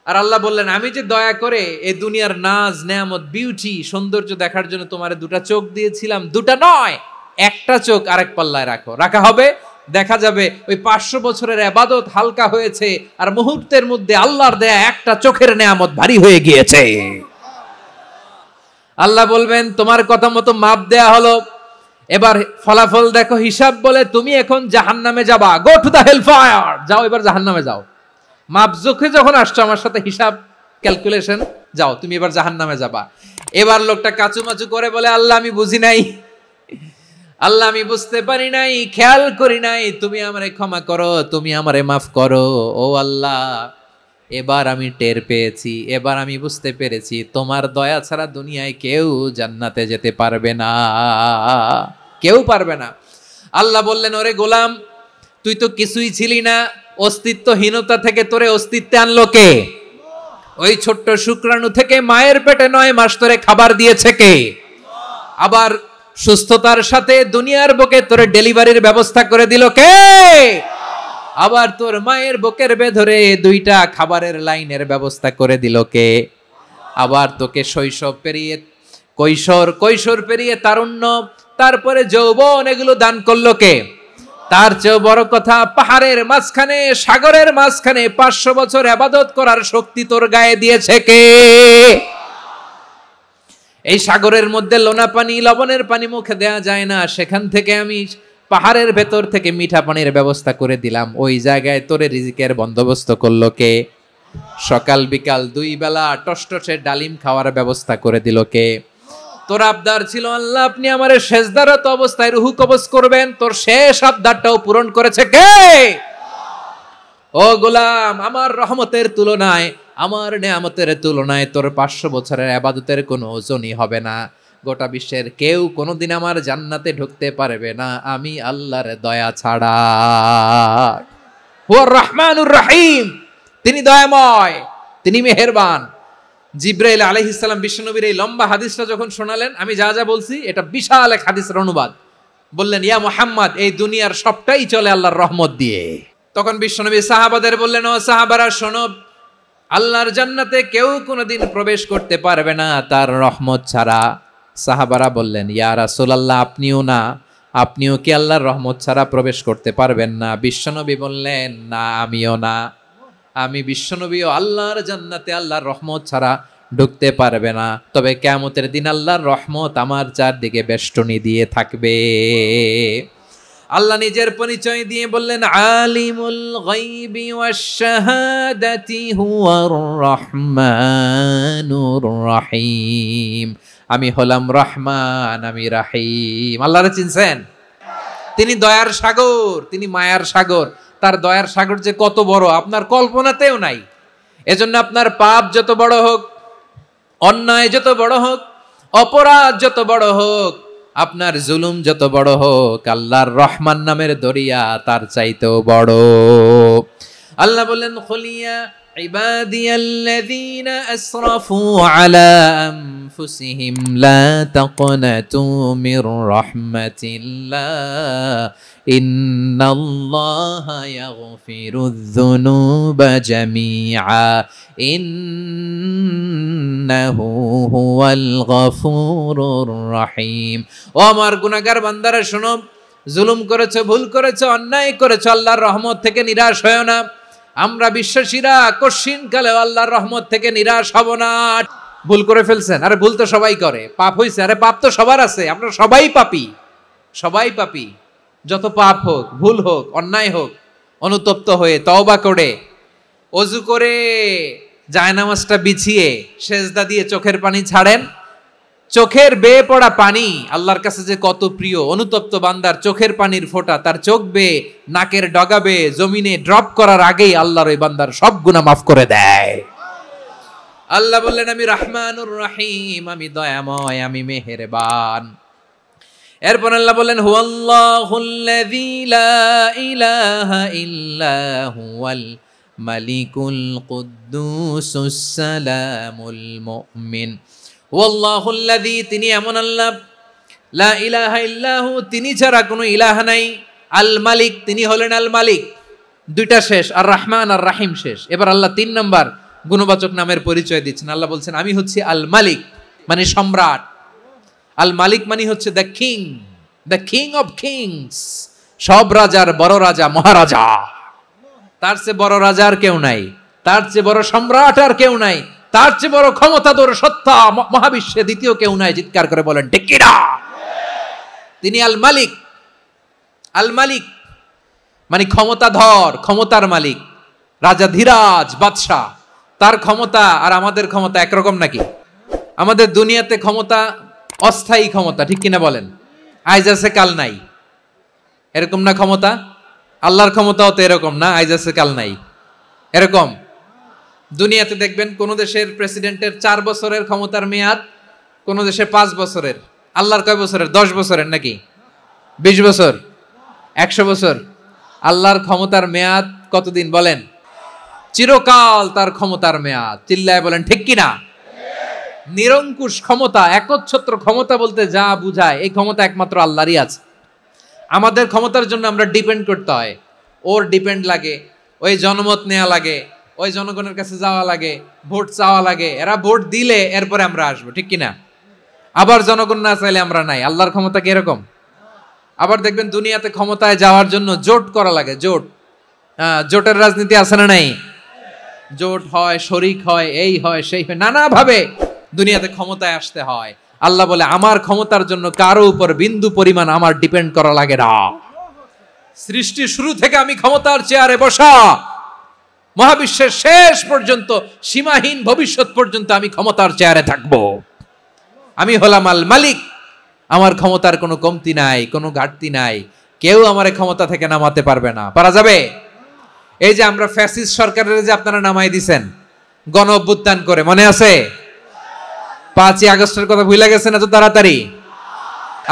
Speaker 1: আর আল্লাহ বললেন আমি যে দয়া করে এই দুনিয়ার নাজ নেয়ামত বিউটি সৌন্দর্য দেখার জন্য তোমারে দুটা চোখ দিয়েছিলাম, দুটা নয় একটা চোখ আরেক পাল্লায় রাখো। রাখা হবে, দেখা যাবে ওই 500 বছরের ইবাদত হালকা হয়েছে আর মুহূর্তের মধ্যে আল্লাহর দেয়া একটা চোখের নেয়ামত ভারী হয়ে গিয়েছে। আল্লাহ বলবেন তোমার কথা মতো মাপ দেয়া হলো, এবার ফলাফল দেখো, হিসাব বলে তুমি এখন জাহান্নামে যাবা, go to the hell fire, যাও এবার জাহান্নামে যাও। মাপ জোখে যখন আসছো আমার সাথে হিসাব ক্যালকুলেশন, যাও তুমি এবার জাহান্নামে যাবা। এবার লোকটা কাচুমাচু করে বলে আল্লাহ আমি বুঝি নাই, আল্লাহ আমি বুঝতে পারি নাই, খেয়াল করি নাই, তুমি আমারে ক্ষমা করো, তুমি আমারে মাফ করো। ও আল্লাহ এবার আমি টের পেয়েছি, এবার আমি বুঝতে পেরেছি তোমার দয়া ছাড়া দুনিয়ায় কেউ জান্নাতে যেতে পারবে না, কেউ পারবে না। আল্লাহ বললেন ওরে গোলাম তুই তো কিছুই ছিলি না, অস্তিত্বহীনতা থেকে তোরে অস্তিত্বে আনলো কে? ওই ছোট্ট শুক্রাণু থেকে মায়ের পেটে 9 মাস ধরে খাবার দিয়েছে কে? আবার সুস্থতার সাথে দুনিয়ার বুকে তোরে ডেলিভারির ব্যবস্থা করে দিল কে? আবার তোর মায়ের বুকের ভেতরে 2টা খাবারের লাইনের ব্যবস্থা করে দিল কে? আবার তোকে শৈশব পেরিয়ে কৈশোর পেরিয়ে তারুণ্য, তারপরে যৌবন, এগুলো দান করলো কে? তার চেয়েও বড় কথা, পাহাড়ের মাঝখানে সাগরের মাঝখানে 500 বছর ইবাদত করার শক্তি তোর গায়ে দিয়েছে কে? এই সাগরের মধ্যে লোনা পানি লবণের পানি মুখে দেয়া যায় না, সেখান থেকে আমি পাহাড়ের ভেতর থেকে মিঠা পানির ব্যবস্থা করে দিলাম, ওই জায়গায় তোরে রিজিকের বন্দোবস্ত করলো কে? সকাল বিকাল 2 বেলা টসটসে ডালিম খাওয়ার ব্যবস্থা করে দিল কে? তোর আবদার ছিল আল্লাহ আপনি আমারে সেজদারত অবস্থায় রুহু কবজ করবেন, তোর শেষ আবদারটাও পূরণ করেছে কে? ও গোলাম আমার রহমতের তুলনায়, আমার নেয়ামতের তুলনায় তোর 500 বছরের ইবাদতের কোনো ওজনই হবে না। গোটা বিশ্বের কেউ কোনোদিন আমার জান্নাতে ঢুকতে পারবে না আমি আল্লাহর দয়া ছাড়া। হুয়ার রহমানুর রহিম, তিনি দয়াময়, তিনি মেহেরবান। জিব্রাইল আলাইহিস সালাম বিশ্বনবীর এই লম্বা হাদিসটা যখন শোনালেন, আমি যা যা বলছি এটা বিশাল এক হাদিসের অনুবাদ, বললেন ইয়া মুহাম্মদ এই দুনিয়ার সবটাই চলে আল্লাহর রহমত দিয়ে। তখন বিশ্বনবী সাহাবাদের বললেন ও সাহাবারা শোনো, আল্লাহর জান্নাতে কেউ কোনোদিন প্রবেশ করতে পারবে না তার রহমত ছাড়া। সাহাবারা বললেন ইয়া রাসূলুল্লাহ আপনিও না, আপনিও কি আল্লাহর রহমত ছাড়া প্রবেশ করতে পারবেন না? বিশ্বনবী বললেন না আমিও না, আমি বিশ্বনবীও আল্লাহর জান্নাতে আল্লাহর রহমত ছাড়া ঢুকতে পারবে না, তবে কিয়ামতের দিন আল্লাহর রহমত আমার চারদিকে বেষ্টনী দিয়ে থাকবে। আল্লাহ নিজের পরিচয় দিয়ে বললেন আলিমুল গায়বি ওয়াশ শাহাদাতি হুয়ার রহমানুর রহিম, আমি হলাম রহমান, আমি রাহিম। আল্লাহরে চিনছেন? তিনি দয়ার সাগর, তিনি মায়ার সাগর। তার দয়ার সাগর যে কত বড় আপনার কল্পনাতেও নাই। এজন্য আপনার পাপ যত বড় হোক, অন্যায় যত বড় হোক, অপরাধ যত বড় হোক, আপনার জুলুম যত বড় হোক, আল্লাহর রহমান নামের দরিয়া তার চাইতেও বড়। আল্লাহ বললেন খুলিয়া ইবাদিয়াল্লাযীনা আসরাফু আলা আনফুসিহিম লা তাকনাতু মির রাহমাতিল্লাহ ইন্নাল্লাহা ইয়াগফিরুয যুনুবা জামিআ ইন্নাহু হুয়াল গফুরুর রহিম। ও আমার গুনাহগার বান্দারা শোনো, জুলুম করেছো, ভুল করেছো, অন্যায় করেছো, আল্লাহর রহমত থেকে নিরাশ হয়ো না। আমরা বিশ্বাসীরা কশিনকালে আল্লাহর রহমত থেকে নিরাশ হব না। ভুল করে ফেলছেন, আরে ভুল তো সবাই করে, পাপ হইছে, আরে পাপ তো সবার আছে, আমরা সবাই পাপী, সবাই পাপী। যত পাপ হোক, ভুল হোক, অন্যায় হোক, অনুতপ্ত হয়ে তওবা করে ওযু করে জায়নামাজটা বিছিয়ে সেজদা দিয়ে চোখের পানি ছাড়েন, চোখের বেয়ে পড়া পানি আল্লাহর কাছে যে কত প্রিয়। অনুতপ্ত বান্দার চোখের পানির ফোঁটা তার চোখ বেয়ে নাকের ডগা বেয়ে জমিনে ড্রপ করার আগেই আল্লাহর ওই বান্দার সব গুনাহ মাফ করে দেয়। আল্লাহ বললেন আমি রহমানুর রহিম, আমি দয়াময়, আমি মেহেরবান। এরপর আল্লাহ বললেন হুয়াল্লাহুল্লাযী লা ইলাহা ইল্লা হুয়াল মালিকুল কুদ্দুসুস সালামুল মুমিন। হুয়াল্লাহুল্লাযী, তিনি এমন আল্লাহ, লা ইলাহা ইল্লাহু, তিনি ছাড়া কোনো ইলাহ নাই, আল মালিক, তিনি হলেন আল মালিক। দুইটা শেষ, আর রহমান আর রাহিম শেষ। এবার আল্লাহ 3 নাম্বার গুণবাচক নামের পরিচয় দিচ্ছেন। আল্লাহ বলছেন আমি হচ্ছি আল মালিক, মানে সম্রাট। আল মালিক মানে হচ্ছে the king, the king of kings, সব রাজার বড় রাজা, মহারাজা। তার চেয়ে বড় রাজা আর কেউ নাই, তার চেয়ে বড় সম্রাট আর কেউ নাই, তার চেয়ে বড় ক্ষমতাধর সত্তা মহাবিশ্বে দ্বিতীয় কেউ নাই। চিৎকার করে বলেন ঠিক কিনা? তিনি আল মালিক। আল মালিক মানে ক্ষমতাধর, ক্ষমতার মালিক, রাজা ধীরাজ বাদশাহ। তার ক্ষমতা আর আমাদের ক্ষমতা একরকম নাকি? আমাদের দুনিয়াতে ক্ষমতা অস্থায়ী ক্ষমতা, ঠিক কিনা বলেন? আইজ আছে কাল নাই, এরকম না ক্ষমতা? আল্লাহর ক্ষমতাও তো এরকম না, আইজ আছে কাল নাই এরকম। দুনিয়াতে দেখবেন কোন দেশের প্রেসিডেন্টের 4 বছরের ক্ষমতার মেয়াদ, কোন দেশে 5 বছরের। আল্লাহর কয় বছরের? 10 বছরের নাকি 20 বছর, 100 বছর। আল্লাহর ক্ষমতার মেয়াদ কতদিন বলেন? চিরকাল তার ক্ষমতার মেয়াদ। চিল্লায় বলেন ঠিক কিনা? নিরঙ্কুশ ক্ষমতা, একচ্ছত্র ক্ষমতা বলতে যা বুঝায়, এই ক্ষমতা একমাত্র আল্লাহরই আছে। আমাদের ক্ষমতার জন্য আমরা ডিপেন্ড করতে হয়, ওর ডিপেন্ড লাগে, ওই জনমত নেওয়া লাগে, ওই জনগণের কাছে যাওয়া লাগে, ভোট চাওয়া লাগে, এরা ভোট দিলে এরপরে আমরা আসবো, ঠিক কিনা? আবার জনগণ না চাইলে আমরা নাই। আল্লাহর ক্ষমতা কি এরকম? আবার দেখবেন দুনিয়াতে ক্ষমতায় যাওয়ার জন্য জোট করা লাগে, জোট। জোটের রাজনীতি আছে না নাই? জোট হয়, শরিক হয়, এই হয় সেই হয়, নানাভাবে দুনিয়াতে ক্ষমতায় আসতে হয়। আল্লাহ বলে আমার ক্ষমতার জন্য কারো উপর বিন্দু পরিমাণ আমার ডিপেন্ড করা লাগে না। সৃষ্টির শুরু থেকে আমি ক্ষমতার চেয়ারে বসা, মহাবিশ্বের শেষ পর্যন্ত, সীমাহীন ভবিষ্যৎ পর্যন্ত আমি ক্ষমতার চেয়ারে থাকবো। আমি হলাম আল মালিক। আমার ক্ষমতার কোনো কমতি নাই, কোনো ঘাটতি নাই। কেউ আমার ক্ষমতা থেকে নামাতে পারবে না। পারা যাবে? এই যে আমরা ফ্যাসিস্ট সরকারের যে আপনারা নামাই দিছেন গণ অভ্যুত্থান করে, মনে আছে? 5ই আগস্টের কথা ভুলে গেছেন এত তাড়াতাড়ি?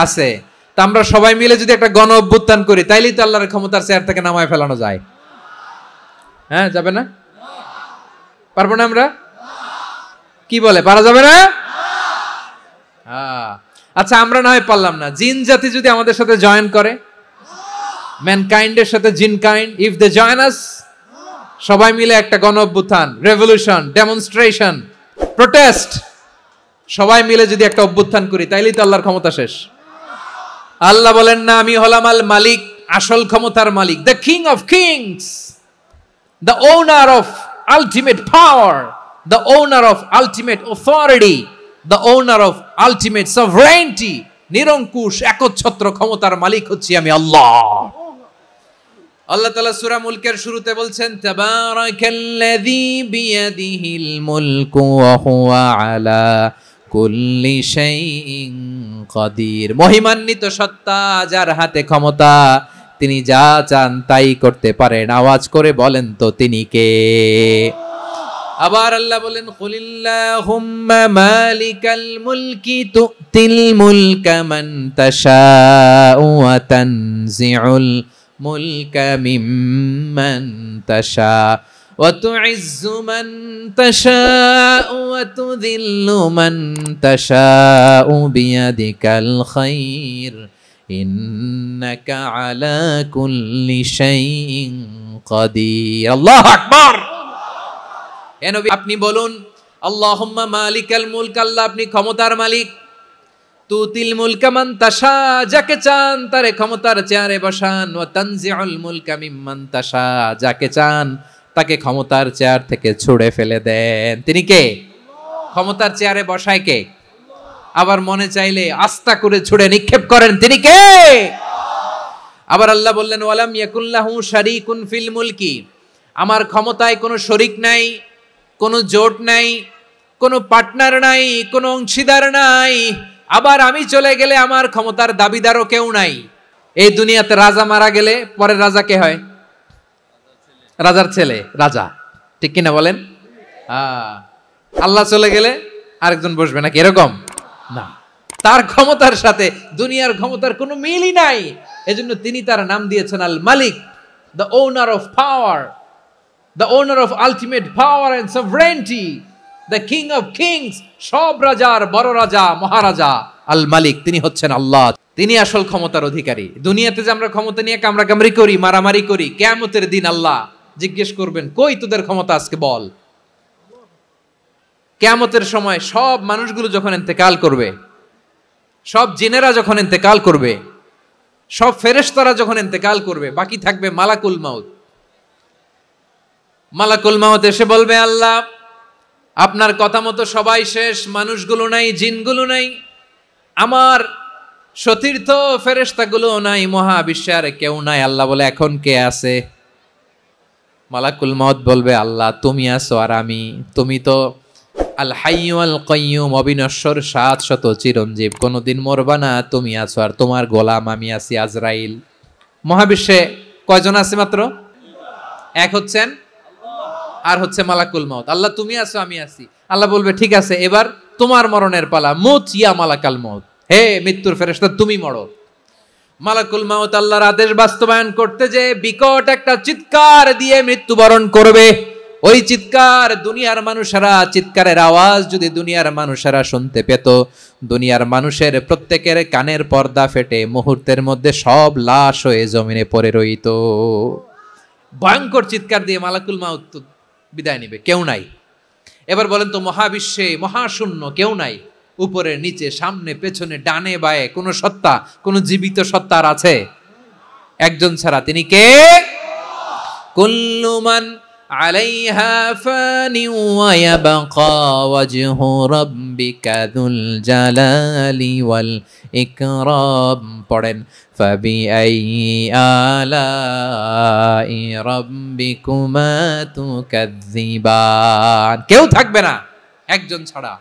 Speaker 1: আছে। তা আমরা সবাই মিলে যদি একটা গণ অভ্যুত্থান করি, তাইলেই তো আল্লাহর ক্ষমতার চেয়ার থেকে নামায় ফেলানো যায়। হ্যাঁ, যাবে না? পারবো না আমরা? কি বলে, পারা যাবে না? আচ্ছা, আমরা না হয় পারলাম না, জিন জাতি যদি আমাদের সাথে জয়েন করে, ম্যানকাইন্ডের সাথে জিনকাইন্ড, ইফ দে জয়েন আস, সবাই মিলে একটা গণ অভ্যুত্থান, রেভলিউশন, ডেমনস্ট্রেশন, প্রোটেস্ট, সবাই মিলে যদি একটা অভ্যুত্থান করি, তাইলেই তো আল্লাহর ক্ষমতা শেষ। আল্লাহ বলেন না আমি হলাম আল মালিক, আসল ক্ষমতার মালিক, the king of kings, the owner of ultimate power, the owner of ultimate authority, the owner of ultimate sovereignty, নিরঙ্কুশ একচ্ছত্র ক্ষমতার মালিক হচ্ছি আমি আল্লাহ। আল্লাহ তাআলা সূরা মুলকের শুরুতে বলছেন তাবারাকাল্লাযী বিয়াদিহিল মুলকু ওয়া হুয়া আলা কুল্লি শাইইন কাদির। মহিমান্বিত সত্তা, যার হাতে ক্ষমতা, তিনি যা চান তাই করতে পারেন। আওয়াজ করে বলেন তো তিনি কে? আবার আল্লাহ বলেন কুলিল্লাহুম্মা মালিকাল মুলকি তুতিল মুলকা মান তাশাউ ওয়া তানজিউল মুলকা মিম্মান তাশা ওয়া তুইজ্জু মান তাশাউ ওয়া তুযিল্লু মান তাশাউ বিয়াদিকাল খায়র ইন্নাকা আলা কুল্লি শাইইন কাদির। আল্লাহু আকবার। হে নবী, আপনি বলুন আল্লাহুম্মা মালিকাল মুলক, আল্লাহ আপনি ক্ষমতার মালিক। তুতিল মুলকা মান তাশা, যাকে চান তারে ক্ষমতার চেয়ারে বসান। ওয়া তানজিউল মুলকা মিম্মান তাশা, যাকে চান তাকে ক্ষমতার চেয়ার থেকে ছুঁড়ে ফেলে দেন। তিনি কে? ক্ষমতার চেয়ারে বসায় কে? আবার মনে চাইলে আস্থা করে ছুঁড়ে নিক্ষেপ করেন, তিনি কে? আবার আল্লাহ বললেন ওয়ালাম ইয়াকুল্লাহু শারীকুন ফিল মুলকি, আমার ক্ষমতায় কোনো শরীক নাই, কোনো জোট নাই, কোনো পার্টনার নাই, কোনো অংশীদার নাই। আবার আমি চলে গেলে আমার ক্ষমতার দাবিদারও কেউ নাই। এই দুনিয়াতে রাজা মারা গেলে পরের রাজা কে হয়? রাজার ছেলে রাজা, ঠিক কিনা বলেন? আল্লাহ চলে গেলে আরেকজন বসবে নাকি এরকম না, তার ক্ষমতার সাথে দুনিয়ার ক্ষমতার কোনো মিলই নাই। এজন্য তিনি তার নাম দিয়েছেন আল মালিক, the owner of power, the owner of ultimate power and sovereignty, the king of kings, সব রাজার বড় রাজা মহারাজা আল মালিক, তিনি হচ্ছেন আল্লাহ, তিনি আসল ক্ষমতার অধিকারী। দুনিয়াতে যে আমরা ক্ষমতা নিয়ে কামড়াকামড়ি করি, মারামারি করি, কিয়ামতের দিন আল্লাহ জিজ্ঞেস করবেন, কই তোদের ক্ষমতা আজকে বল। কিয়ামতের সময় সব মানুষগুলো যখন ইন্তেকাল করবে, সব জিনেরা যখন ইন্তেকাল করবে, সব ফেরেশতারা যখন ইন্তেকাল করবে, বাকি থাকবে মালাকুল মাউত। মালাকুল মাউত এসে বলবে, আল্লাহ আপনার কথা মতো সবাই শেষ, মানুষগুলো নাই, জিনগুলো নাই, আমার সতীর্থ ফেরেশতাগুলো নাই, মহাবিশ্বে আর কেউ নাই। আল্লাহ বলে, এখন কে আছে? মালাকুল মাউত বলবে, আল্লাহ তুমি আছো আর আমি, তুমি তো আল হাইয়্যু আল কাইয়্যুম, অবিনশ্বর, শাশ্বত, চিরঞ্জীব, কোনোদিন মরবা না, তুমি আছো আর তোমার গোলাম আমি আছি আজরাইল। মহাবিশ্বে কয়জন আছে? মাত্র এক হচ্ছেন আর হচ্ছে মালাকুল মাউত। আল্লাহ তুমি আছো আমি আছি। আল্লাহ বলবে, ঠিক আছে এবার তোমার মরণের পালা, মুত ইয়া মালাকাল মাউত, হে মৃত্যুর ফেরেশতা তুমি মরো। মালাকুল মাউত আল্লাহর আদেশ বাস্তবায়ন করতে যে বিকট একটা চিৎকার দিয়ে মৃত্যুবরণ করবে। ওই চিৎকার দুনিয়ার মানুষেরা, চিৎকারের আওয়াজ যদি দুনিয়ার মানুষেরা শুনতে পেত, দুনিয়ার মানুষের প্রত্যেকের কানের পর্দা ফেটে মুহূর্তের মধ্যে সব লাশ হয়ে জমিনে পড়ে রইত। ভয়ঙ্কর চিৎকার দিয়ে মালাকুল মাউত বিদায় নেবে, কেউ নাই। এবার বলেন তো, মহাবিশ্বে মহাশূন্য, কেউ নাই, উপরে নিচে সামনে পেছনে ডানে বায়ে কোন সত্তা, কোন জীবিত সত্তা আর আছে? একজন ছাড়া, তিনি কে? কুল্লু মান আলাইহা ফানি ওয়া ইয়াবকা ওয়াজহু রাব্বিকা যুল জালালি ওয়াল ইকরাম। পড়েন, ফাবিআইয়ি আলাই রাব্বিকুমা তুকাযযিবান। কেউ থাকবে না একজন ছাড়া,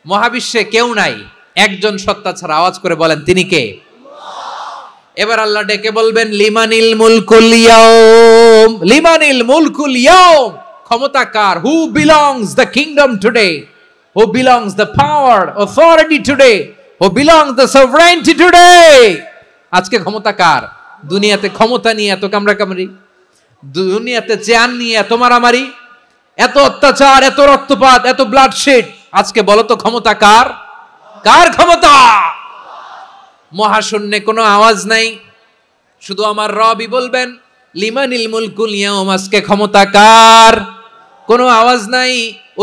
Speaker 1: মহাবিশ্বে কেউ নাই একজন সত্তা ছাড়া। আওয়াজ করে বলেন, তিনি কে? এবার আল্লাহ ডেকে বলবেন, লিমানিল মুলকুল ইয়াউম, লিমানিল মুলকুল ইয়াউম, ক্ষমতা কার? Who belongs the kingdom today, who belongs the power authority today, who belongs the sovereignty today. আজকে ক্ষমতা কার? দুনিয়াতে ক্ষমতা নিয়ে এত কামড়াকামড়ি, দুনিয়াতে চেয়ার নিয়ে এত মারামারি, এত অত্যাচার, এত রক্তপাত, এত ব্লাডশেড, আজকে বলো তো ক্ষমতা কার? কার ক্ষমতা? মহাশূন্যে কোনো আওয়াজ নাই, শুধু আমার রবই বলবেন, লিমানিল মুলকুল ইয়াউম, আজকে ক্ষমতা কার? কোনো আওয়াজ নাই,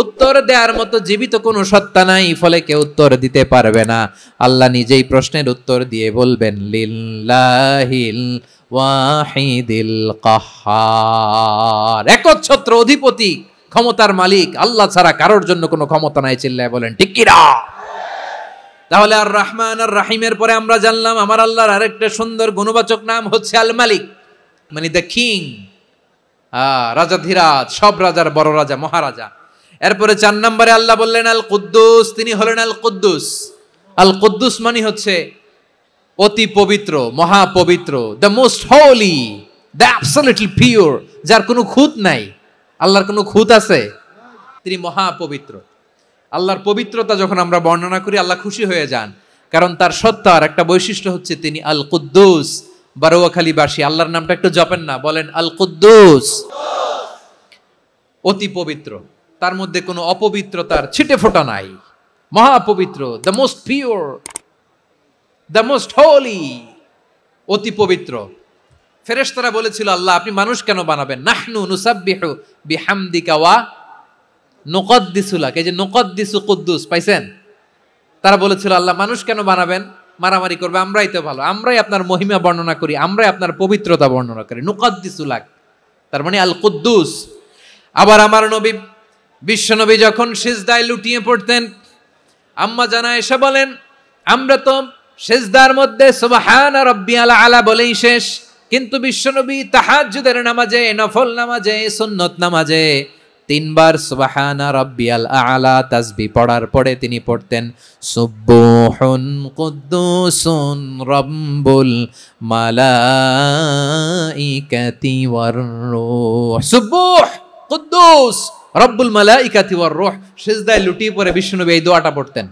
Speaker 1: উত্তর দেওয়ার মতো জীবিত কোনো সত্তা নাই, ফলে কেউ উত্তর দিতে পারবে না। আল্লাহ নিজেই প্রশ্নের উত্তর দিয়ে বলবেন, লিল্লাহিল ওয়াহিদিল কাহ্হার, একচ্ছত্র অধিপতি, ক্ষমতার মালিক আল্লাহ ছাড়া কারোর জন্য কোনো ক্ষমতা নাই। চিল্লায় বলেন ঠিক কি না? তাহলে আর রহমান আর রাহিমের পরে আমরা জানলাম আমার আল্লাহর আরেকটা সুন্দর গুণবাচক নাম হচ্ছে আল মালিক, মানে দ্য কিং, রাজাধিরাজ, সব রাজার বড় রাজা, মহারাজা। এরপরে 4 নম্বরে আল্লাহ বললেন আল কুদ্দুস, তিনি হলেন আল কুদ্দুস। আল কুদ্দুস মানে হচ্ছে অতি পবিত্র, মহাপবিত্র, the most holy, the absolutely pure, যার কোনো খুঁত নাই। আল্লাহর কোনো খুঁত আছে? তিনি মহাপবিত্র। আল্লাহর পবিত্রতা যখন আমরা বর্ণনা করি আল্লাহ খুশি হয়ে যান, কারণ তার সত্তার একটা বৈশিষ্ট্য হচ্ছে তিনি আল কুদ্দুস। বারোয়াখালীবাসী আল্লাহর নামটা একটু জপেন না, বলেন আল কুদ্দুস, অতি পবিত্র, তার মধ্যে কোনো অপবিত্রতার ছিটে ফোঁটা নাই, মহাপবিত্র, the most pure, the most holy, অতি পবিত্র। ফেরেশতারা বলেছিল, আল্লাহ আপনি মানুষ কেন বানাবেন? নাহনু নুসাব্বিহু বিহামদিকা ওয়া নুকদ্দিসু লাক, এই যে নুকদ্দিসু কুদ্দুস পাইছেন? তারা বলেছিল, আল্লাহ মানুষ কেন বানাবেন? মারামারি করবে, আমরাই তো ভালো, আমরাই আপনার মহিমা বর্ণনা করি, আমরাই আপনার পবিত্রতা বর্ণনা করি। নুকদ্দিসু লাক, তার মানে আল কুদ্দুস। আবার আমার নবী, বিশ্ব নবী যখন সিজদায় লুটিয়ে পড়তেন, আম্মা জানা এসে বলেন, আমরা তো সিজদার মধ্যে সুবহানা রাব্বিয়াল আলা বলেই শেষ, কিন্তু বিশ্বনবী তাহাজ্জুদের নামাজে, নফল নামাজে, সুন্নত নামাজে তিনবার সুবহানা রাব্বিয়াল আ'লা তাসবিহ পড়ার পরে তিনি পড়তেন সুবহুন কুদ্দুসুন রাব্বুল মালাইকাতি ওয়ার রূহ। সুবহ কুদ্দুস রব্বুল মালাইকাতি ওয়ার রূহ। সিজদায় লুটিয়ে পড়ে বিশ্বনবী এই দোয়াটা পড়তেন।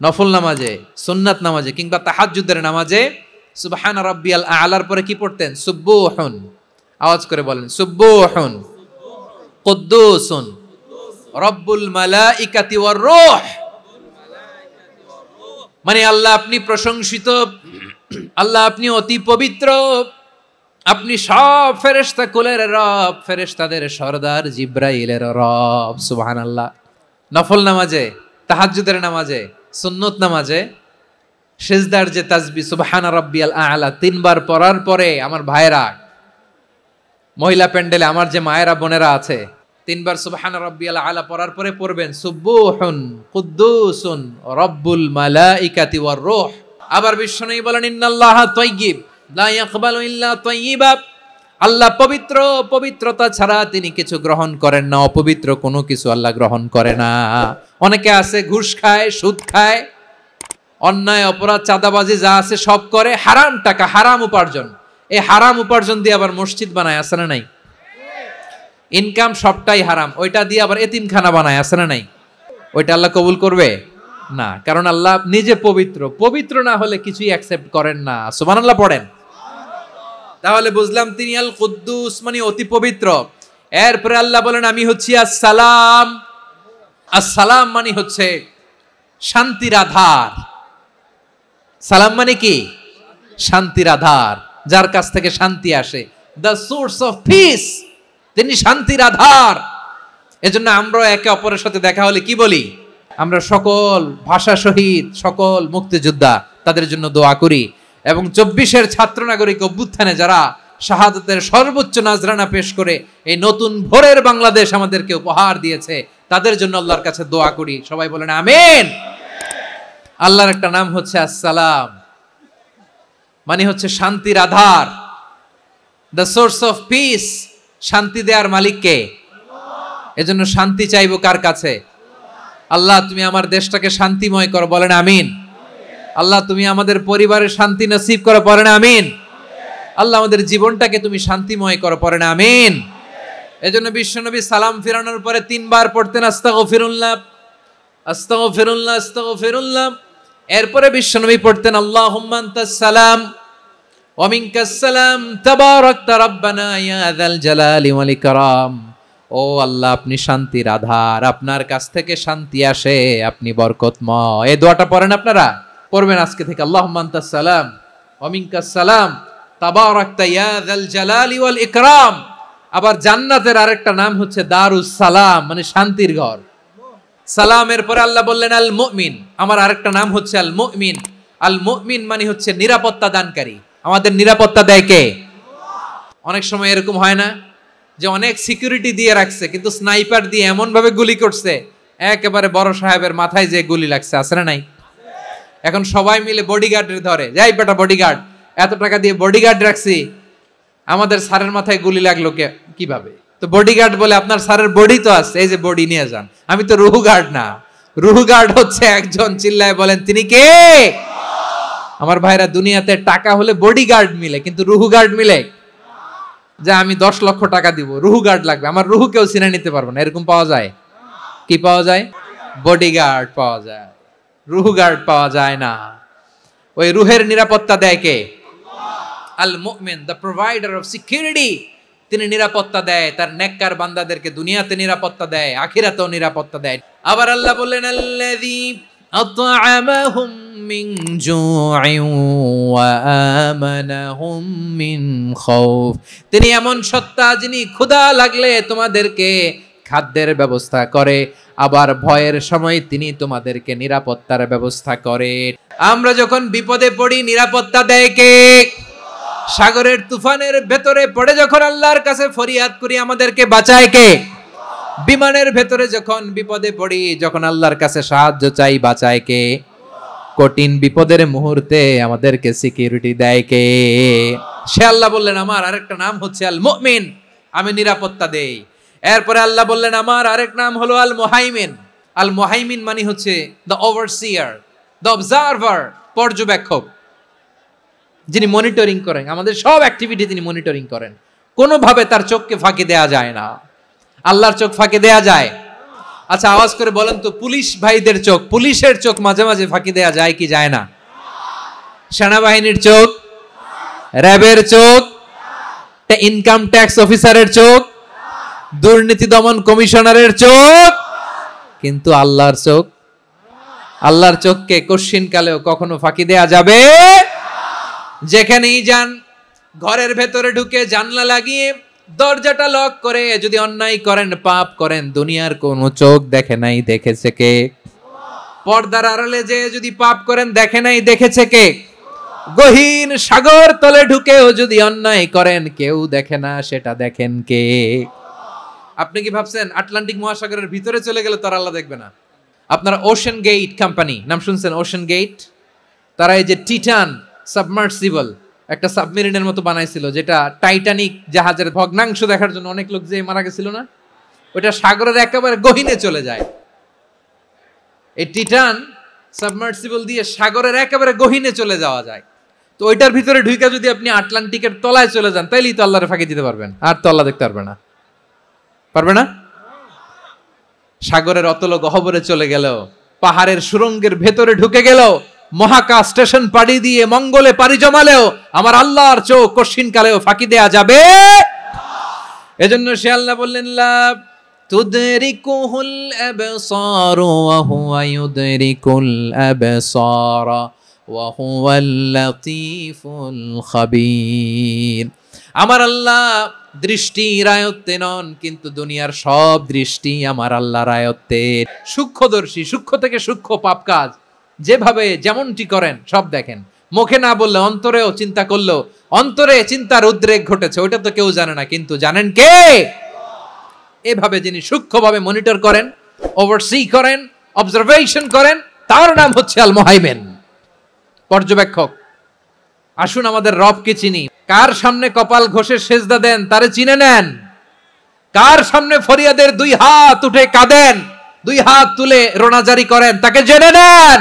Speaker 1: নফল নামাজে, সুন্নাত নামাজে কিংবা তাহাজ্জুদের নামাজে সুবহানা রাব্বিয়াল আ'লার পরে কি পড়তেন? সুবহুন। আওয়াজ করে বলেন সুবহুন কুদ্দুসুন রব্বুল মালাইকাতি ওয়ার রূহ। মানে আল্লাহ আপনি প্রশংসিত, আল্লাহ আপনি অতি পবিত্র, আপনি সব ফেরেশতা কুলের রব, ফেরেশতাদের সরদার জিব্রাইলের রব। সুবহানাল্লাহ। নফল নামাজে, তাহাজ্জুদের নামাজে, সুন্নত নামাজে সিজদার যে তাসবিহ সুবহানা রাব্বিয়াল আ'লা তিনবার পড়ার পরে আমার ভাইরা, মহিলা প্যান্ডেলে আমার যে মায়েরা বোনেরা আছে, তিনবার সুবহানা রাব্বিয়াল আ'লা পড়ার পরে পড়বেন সুবহুন কুদ্দুসুন রব্বুল মালাইকাতি ওয়ার রূহ। আবার বিশ্বনবী বলেন ইন্নাল্লাহা তাইয়্যিব লা ইয়াকবালু ইল্লা তাইয়্যিবা। আল্লাহ পবিত্র, পবিত্রতা ছাড়া তিনি কিছু গ্রহণ করেন না, অপবিত্র কোনো কিছু আল্লাহ গ্রহণ করে না। অনেকে আছে ঘুষ খায়, সুদ খায়, অন্যায় অপরাধ চাঁদাবাজি যা আছে সব করে, হারাম টাকা, হারাম উপার্জন। এই হারাম উপার্জন দিয়ে আবার মসজিদ বানায়, আছে না নাই? ইনকাম সবটাই হারাম, ওইটা দিয়ে আবার এতিমখানা বানায়, আছে না নাই? ওইটা আল্লাহ কবুল করবে না, কারণ আল্লাহ নিজে পবিত্র। পবিত্র না হলে কিছুই অ্যাকসেপ্ট করেন না। সুবহানাল্লাহ পড়েন। তাহলে বুঝলাম তিনি আল কুদ্দুস মানে অতি পবিত্র। এরপরে আল্লাহ বলেন আমি হচ্ছি আসসালাম। আসসালাম মানে হচ্ছে শান্তির আধার। সালাম মানে কি? শান্তির আধার, যার কাছ থেকে শান্তি আসে। দ্য সোর্স অফ পিস, তিনি শান্তির আধার। এজন্য আমরা একে অপরের সাথে দেখা হলে কি বলি? আমরা সকল ভাষা শহীদ, সকল মুক্তিযোদ্ধা তাদের জন্য দোয়া করি। এবং 24-এর ছাত্র নাগরিক অভ্যুত্থানে যারা শাহাদাতের সর্বোচ্চ নাজরানা পেশ করে এই নতুন ভোরের বাংলাদেশ আমাদেরকে উপহার দিয়েছে, তাদের জন্য আল্লাহর কাছে দোয়া করি। সবাই বলেন আমিন। আল্লাহর একটা নাম হচ্ছে আসসালাম, মানে হচ্ছে শান্তির আধার, দ্য সোর্স অফ পিস। শান্তি দেওয়ার মালিক কে? এজন্য শান্তি চাইবো কার কাছে? আল্লাহ তুমি আমার দেশটাকে শান্তিময় করো, বলেন আমিন। আল্লাহ তুমি আমাদের পরিবারের শান্তি নসিব করো, বলেন আমিন। আল্লাহ আমাদের জীবনটাকে তুমি শান্তিময় করো, পড়েন আমিন। এজন্য বিশ্বনবী সালাম ফিরানোর পরে তিনবার পড়তেন আস্তাগফিরুল্লাহ, আস্তাগফিরুল্লাহ, আস্তাগফিরুল্লাহ। এরপরে বিশ্বনবী পড়তেন আল্লাহুম্মা আনতাস সালাম ওয়া মিনকাস সালাম তাবারাকতা রাব্বানা ইয়া যাল জালালি ওয়াল ইকরাম। ও আল্লাহ আপনি শান্তির আধার, আপনার কাছ থেকে শান্তি আসে, আপনি বরকতময়। এই দোয়াটা পড়েন আপনারা, পড়বেন আজকে থেকে। আল্লাহুম্মা আনতাস সালাম ওয়া মিনকাস সালাম তাবারাকতা ইয়া যাল জালালি ওয়াল ইকরাম। আবার জান্নাতের আরেকটা নাম হচ্ছে দারুস সালাম, মানে শান্তির ঘর। সালামের পরে আল্লাহ বললেন আল মুমিন, আমার আরেকটা নাম হচ্ছে আল মুমিন। আল মুমিন মানে হচ্ছে নিরাপত্তা দানকারী। আমাদের নিরাপত্তা দেয় কে? অনেক সময় এরকম হয় না যে অনেক সিকিউরিটি দিয়ে রাখছে, কিন্তু স্নাইপার দিয়ে এমন ভাবে গুলি করছে একেবারে বড় সাহেবের মাথায় যে গুলি লাগছে, আছে না নাই? এখন সবাই মিলে বডিগার্ডের ধরে, যাই বেটা বডিগার্ড, এত টাকা দিয়ে বডিগার্ড রাখছি, আমাদের স্যারের মাথায় গুলি লাগলো কিভাবে? তো বডিগার্ড বলে আপনার স্যারের বডি তো আছে, এই যে বডি নিয়ে যান। আমি তো রুহু গার্ড না, রুহু গার্ড হচ্ছে একজন। চিল্লায় বলেন তিনি কে? আমার ভাইরা, দুনিয়াতে টাকা হলে বডিগার্ড মিলে, কিন্তু রুহু গার্ড মিলে? যে আমি 10 লক্ষ টাকা দিব, রুহু গার্ড লাগবে, আমার রুহু কেউ চিনে নিতে পারবো না, এরকম পাওয়া যায়? কি পাওয়া যায়? বডিগার্ড পাওয়া যায়, রুহু গার্ড পাওয়া যায় না। ওই রুহের নিরাপত্তা দেয় কে? আল মুমিন, দ্য প্রোভাইডার অফ সিকিউরিটি। তিনি নিরাপত্তা দেয় তার নেককার বান্দাদেরকে, দুনিয়াতে নিরাপত্তা দেয়, আখিরাতেও নিরাপত্তা দেয়। আবার আল্লাহ বললেন আল্লাযী আত'আমাহুম মিন জু'ইন ওয়া আমানাহুম মিন খাউফ। তিনি এমন সত্তা যিনি ক্ষুধা লাগলে তোমাদেরকে খাদ্যের ব্যবস্থা করে, আবার ভয়ের সময় তিনি তোমাদেরকে নিরাপত্তার ব্যবস্থা করে। আমরা যখন বিপদে পড়ি নিরাপত্তা দেয় কে? সাগরের তুফানের ভেতরে পড়ে যখন আল্লাহর কাছে ফরিয়াদ করি আমাদেরকে বাঁচায় কে? বিমানের ভেতরে যখন বিপদে পড়ি, যখন আল্লাহর কাছে সাহায্য চাই, বাঁচায় কে? কঠিন বিপদের মুহূর্তে আমাদেরকে সিকিউরিটি দেয় কে? সে আল্লাহ বললেন আমার আরেকটা নাম হচ্ছে আল মুমিন, আমি নিরাপত্তা দেই। এরপরে আল্লাহ বললেন আমার আরেক নাম হলো আল মুহাইমিন। আল মুহাইমিন মানে হচ্ছে দ্য ওভারসিয়ার, দ্য অবজারভার, পর্যবেক্ষক, যিনি মনিটরিং করেন, আমাদের সব অ্যাক্টিভিটি তিনি মনিটরিং করেন। কোনোভাবে তার চোখকে ফাঁকি দেয়া যায় না। আল্লাহর চোখ ফাঁকি দেয়া যায়? আচ্ছা আওয়াজ করে বলেন তো, পুলিশ ভাইদের চোখ, পুলিশের চোখ মাঝে মাঝে ফাঁকি দেয়া যায় কি যায় না? সেনাবাহিনীর চোখ, র্যাবের চোখ, ইনকাম ট্যাক্স অফিসারের চোখ, দুর্নীতি দমন কমিশনারের চোখ, কিন্তু আল্লাহর চোখ, আল্লাহর চোখকে কশ্চিন কালেও কখনো ফাঁকি দেয়া যাবে? যেখানেই যান, ঘরের ভেতরে ঢুকে জানলা লাগিয়ে দরজাটা লক করে যদি অন্যায় করেন, পাপ করেন, দুনিয়ার কোন চোখ দেখে নাই, দেখেছে কে? পর্দার আড়ালে যে যদি পাপ করেন, দেখে নাই, দেখেছে কে? গহীন সাগর তলে ঢুকেও যদি অন্যায় করেন, কেউ দেখে না, সেটা দেখেন কে? আপনি কি ভাবছেন আটলান্টিক মহাসাগরের ভিতরে চলে গেলে তারা আল্লাহ দেখবে না? আপনারা ওশান গেট কোম্পানি নাম শুনছেন? ওশান গেট, তারা এই যে টিটান সাবমার্সিবল একটা সাবমেরিনের মতো বানাইছিল, যেটা টাইটানিক জাহাজের ভগ্নাংশ দেখার জন্য অনেক লোক যে মারা গেছিল না, ওটা সাগরের একেবারে গহীনে চলে যায়। এই টিটান সাবমার্সিবল দিয়ে সাগরের একেবারে গহীনে চলে যাওয়া যায়। তো ওইটার ভিতরে ঢুকে যদি আপনি আটলান্টিকের তলায় চলে যান, তাইলেই তো আল্লাহরে ফাঁকি দিতে পারবেন, আর তো আল্লাহ দেখতে পারবে না। পারবে না? সাগরের অতল গহ্বরে চলে গেল, পাহাড়ের সুরঙ্গের ভেতরে ঢুকে গেল, মহাকাশ স্টেশন পাড়ি দিয়ে মঙ্গলে পাড়ি জমালেও আমার আল্লাহর চোখ কশ্চিন কালেও ফাঁকি দেয়া যাবে? এজন্য সে আল্লাহ বললেন লা তুদরিকুহুল আবসার ওয়া হুয়া ইউদরিকুল আবসার ওয়া হুয়াল লাতীফুল খাবীর। আমার আল্লাহ দৃষ্টির আয়ত্তে নন, কিন্তু দুনিয়ার সব দৃষ্টি আমার আল্লাহর আয়ত্তে। সূক্ষ্মদর্শী, সূক্ষ্ম থেকে সূক্ষ্ম পাপ কাজ যেভাবে যেমনটি করেন সব দেখেন। মুখে না বললে অন্তরেও চিন্তা করলেও অন্তরে চিন্তার উদ্রেক ঘটেছে, ওইটা তো কেউ জানে না, কিন্তু জানেন কে? এভাবে যিনি সূক্ষ্মভাবে মনিটর করেন, ওভারসি করেন, অবজারভেশন করেন, তার নাম হচ্ছে আল মুহাইমিন, পর্যবেক্ষক। আসুন আমাদের রবকে চিনি। কার সামনে কপাল ঘষে সেজদা দেন তারে চিনে নেন। কার সামনে ফরিয়াদের দুই হাত উঠে কাঁদেন, দুই হাত তুলে রোনাজারি করেন, তাকে জেনে নেন।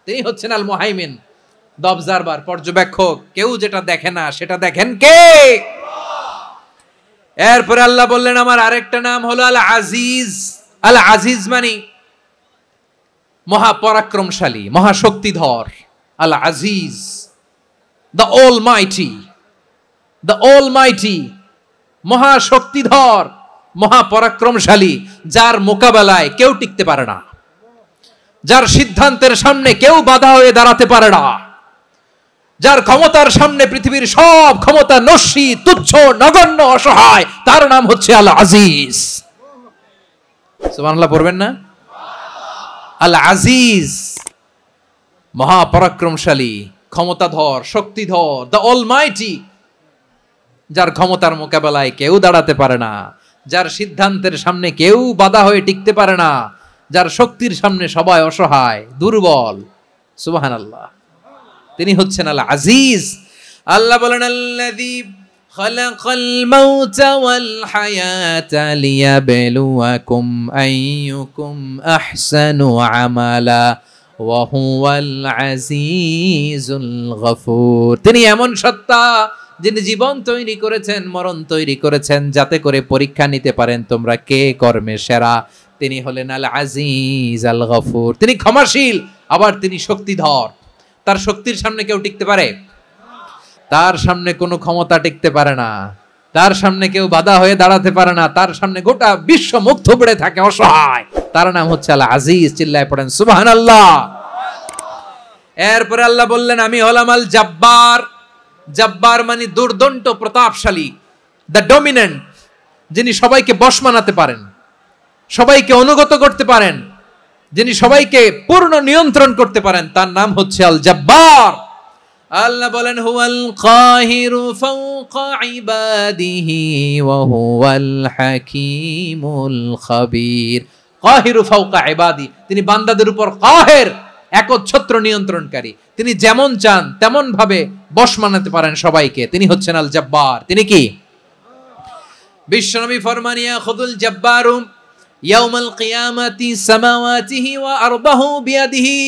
Speaker 1: তিনি হচ্ছেন আল মুহাইমিন, দ্য অবজারভার, পর্যবেক্ষক। কেউ যেটা দেখে না সেটা দেখেন কে? এরপরে আল্লাহ বললেন আমার আরেকটা নাম হলো আল আজিজ। আল আজিজ মানে মহাপরাক্রমশালী, মহাশক্তিধর। আল আজিজ, দ্য অলমাইটি, দ্য অলমাইটি, মহাশক্তিধর, মহাপরাক্রমশালী, যার মোকাবেলায় কেউ টিকতে পারে না, যার সিদ্ধান্তের সামনে কেউ বাধা হয়ে দাঁড়াতে পারে না, যার ক্ষমতার সামনে পৃথিবীর সব ক্ষমতা নস্যি, তুচ্ছ, নগণ্য, অসহায়, তার নাম হচ্ছে আল আজিজ। সুবহানাল্লাহ পড়বেন না? আল আজিজ, মহাপরাক্রমশালী, ক্ষমতাধর, শক্তিধর, দ্য অলমাইটি, যার ক্ষমতার মোকাবেলায় কেউ দাঁড়াতে পারে না, যার সিদ্ধান্তের সামনে কেউ বাধা হয়ে টিকতে পারে না, যার শক্তির সামনে সবাই অসহায়, দুর্বল। সুবহানাল্লাহ, তিনি হচ্ছেন আল আজিজ। আল্লাহ বলেন আল্লাযী খালাকাল মাউতা ওয়াল হায়াতা লিয়াবলুয়াকুম আইয়ুকুম আহসানু আমালা ওয়া হুয়াল আজিজুল গফুর। তিনি এমন সত্তা যিনি জীবন তৈরি করেছেন, মরণ তৈরি করেছেন, যাতে করে পরীক্ষা নিতে পারেন তোমরা কে কর্মে সেরা। তিনি হলেন আল আজিজ আল গফুর। তিনি ক্ষমাশীল, আবার তিনি শক্তিধর। তার শক্তির সামনে কেউ টিকতে পারে? তার সামনে কোনো ক্ষমতা টিকতে পারে না, তার সামনে কেউ বাধা হয়ে দাঁড়াতে পারে না, তার সামনে গোটা বিশ্ব মুখ থুবড়ে থাকে, অসহায়। তার নাম হচ্ছে আল আজিজ। চিল্লায় পড়েন সুবহানাল্লাহ। এরপরে আল্লাহ বললেন আমি হলাম আল জাব্বার। জাব্বার মানে দুর্দণ্ড, প্রতাপশালী, দ্য ডমিনেন্ট, যিনি সবাইকে বশ মানাতে পারেন, সবাইকে অনুগত করতে পারেন, যিনি সবাইকে পূর্ণ নিয়ন্ত্রণ করতে পারেন, তার নাম হচ্ছে আল জাব্বার। আল্লাহ বলেন হুয়াল কাহিরু ফাওকা ইবাদিহি ওয়া হুয়াল হাকীমুল খাবীর। কাহিরু ফাওকা ইবাদি, তিনি বান্দাদের উপর কাহের, একচ্ছত্র নিয়ন্ত্রণকারী। তিনি যেমন চান তেমন ভাবে বশ মানাতে পারেন সবাইকে। তিনি হচ্ছেন আল জাব্বার। তিনি কি? বিশ্বনবী ফরমান ইয়াখুদুল জাব্বারু ইয়াউমাল কিয়ামাতি সামাওয়াতিহি ওয়া আরদাহু বিয়াদিহি।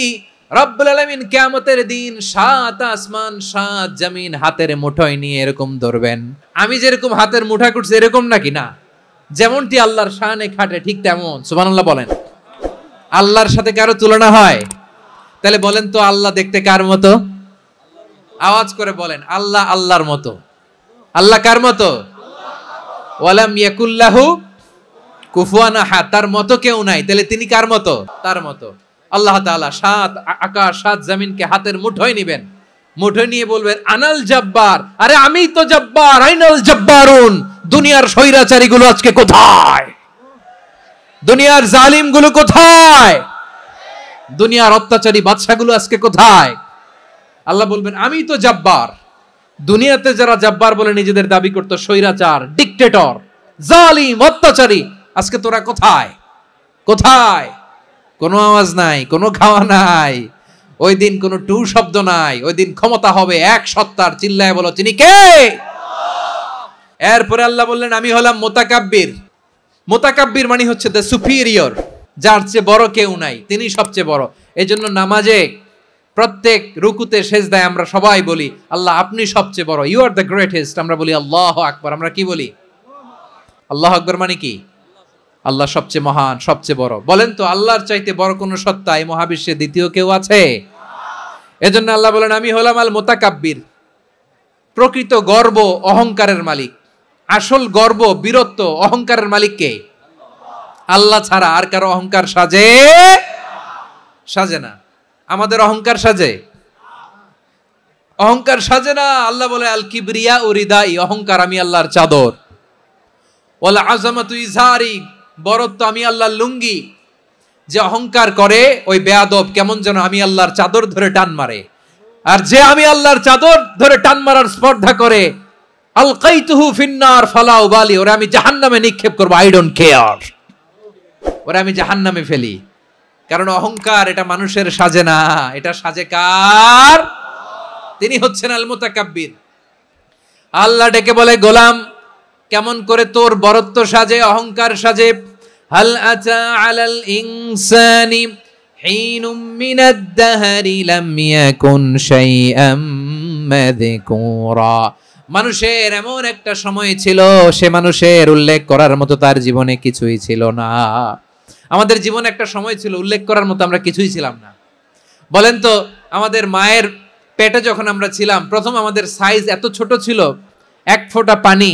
Speaker 1: রব্বুল আলামিন কিয়ামতের দিন 7 আসমান 7 জমিন হাতের মুঠোয় নিয়ে এরকম ধরবেন। আমি যেরকম হাতের মুঠা করছি এরকম নাকি? না, যেমনটি আল্লাহর শানে খাটে ঠিক তেমন। সুবহানাল্লাহ বলেন। আল্লাহর সাথে কারো তুলনা হয়? তাহলে বলেন তো আল্লাহ দেখতে কার মতো? আওয়াজ করে বলেন, আল্লাহ আল্লাহর মতো। আল্লাহ কার মতো? ওয়ালাম ইয়াকুল্লাহু কুফুয়ান আহাদ, তার মতো কেউ নাই। তাহলে তিনি কার মতো? তার মতো। আল্লাহ তাআলা 7 আকাশ 7 জমিনকে হাতের মুঠোয় নেবেন, মুঠোয় নিয়ে বলবেন আনাল জব্বার। আরে আমি তো জব্বার, আইনাল জব্বারুন। দুনিয়ার স্বৈরাচারী গুলো আজকে কোথায়? দুনিয়ার জালিম গুলো কোথায়? দুনিয়ার অত্যাচারী বাদশাগুলো আজকে কোথায়? আল্লাহ বলবেন আমি তো জব্বার। দুনিয়াতে যারা জব্বার বলে নিজেদের দাবি করতো, স্বৈরাচার, ডিক্টেটর, জালিম, অত্যাচারী, আজকে তোরা কোথায়? কোথায়? কোনো আওয়াজ নাই, কোনো খাওয়া নাই, ওই দিন কোনো টু শব্দ নাই। ওই দিন ক্ষমতা হবে এক সত্তার। চিল্লায় বলো তিনি কে? এরপরে আল্লাহ বললেন আমি হলাম মুতাকাব্বির। মুতাকাব্বির মানে হচ্ছে দ্য সুপিরিয়র, যার চেয়ে বড় কেউ নাই, তিনি সবচেয়ে বড়। এজন্য নামাজে প্রত্যেক রুকুতে সেজদায় আমরা সবাই বলি আল্লাহ আপনি সবচেয়ে বড়, ইউ আর দ্য গ্রেটেস্ট। আমরা বলি আল্লাহু আকবার। আমরা কি বলি? আল্লাহু আকবার মানে কি? আল্লাহ সবচেয়ে মহান, সবচেয়ে বড়। বলেন তো আল্লাহর চাইতে বড় কোন সত্তা এই মহাবিশ্বে দ্বিতীয় কেউ আছে? এজন্য আল্লাহ বলেন আমি হলাম আল মুতাকাব্বির। প্রকৃত গর্ব অহংকারের মালিক। আসল গর্ব, বীরত্ব, অহংকারের মালিক কে? আল্লাহ ছাড়া আর কারো অহংকার সাজে? সাজে না। আমাদের অহংকার সাজে? অহংকার সাজে না। আল্লাহ বলে আল কিবরিয়া উরিদাই, অহংকার আমি আল্লাহর চাদর। ওয়াল আযামাতু ইজারি, বরত্ব আমি আল্লাহর লুঙ্গি। যে অহংকার করে ওই বেয়াদব কেমন যেন আমি আল্লাহর চাদর ধরে টান মারে। আর যে আমি আল্লাহর চাদর ধরে টান মারার স্পর্ধা করে, আলকাইতুহু ফিন্নার ফালা উবালি, ওরে আমি জাহান্নামে নিক্ষেপ করব, আই ডোন্ট কেয়ার, ওরে আমি জাহান্নামে ফেলি। কারণ অহংকার এটা মানুষের সাজে না, এটা সাজে কার? তিনি হচ্ছেন আল মুতাকাব্বির। আল্লাহ ডেকে বলে গোলাম কেমন করে তোর বরত্ব সাজে, অহংকার সাজে? হাল আতা আলাল ইনসানি হিনুম মিনাদ দাহরি লাম ইয়াকুন শাইআম মাযকুরা। মানুষের এমন একটা সময় ছিল, সে মানুষের উল্লেখ করার মতো তার জীবনে কিছুই ছিল না। আমাদের জীবনে একটা সময় ছিল উল্লেখ করার মতো আমরা কিছুই ছিলাম না। বলেন তো আমাদের মায়ের পেটে যখন আমরা ছিলাম, প্রথম আমাদের সাইজ এত ছোট ছিল, এক ফোঁটা পানি,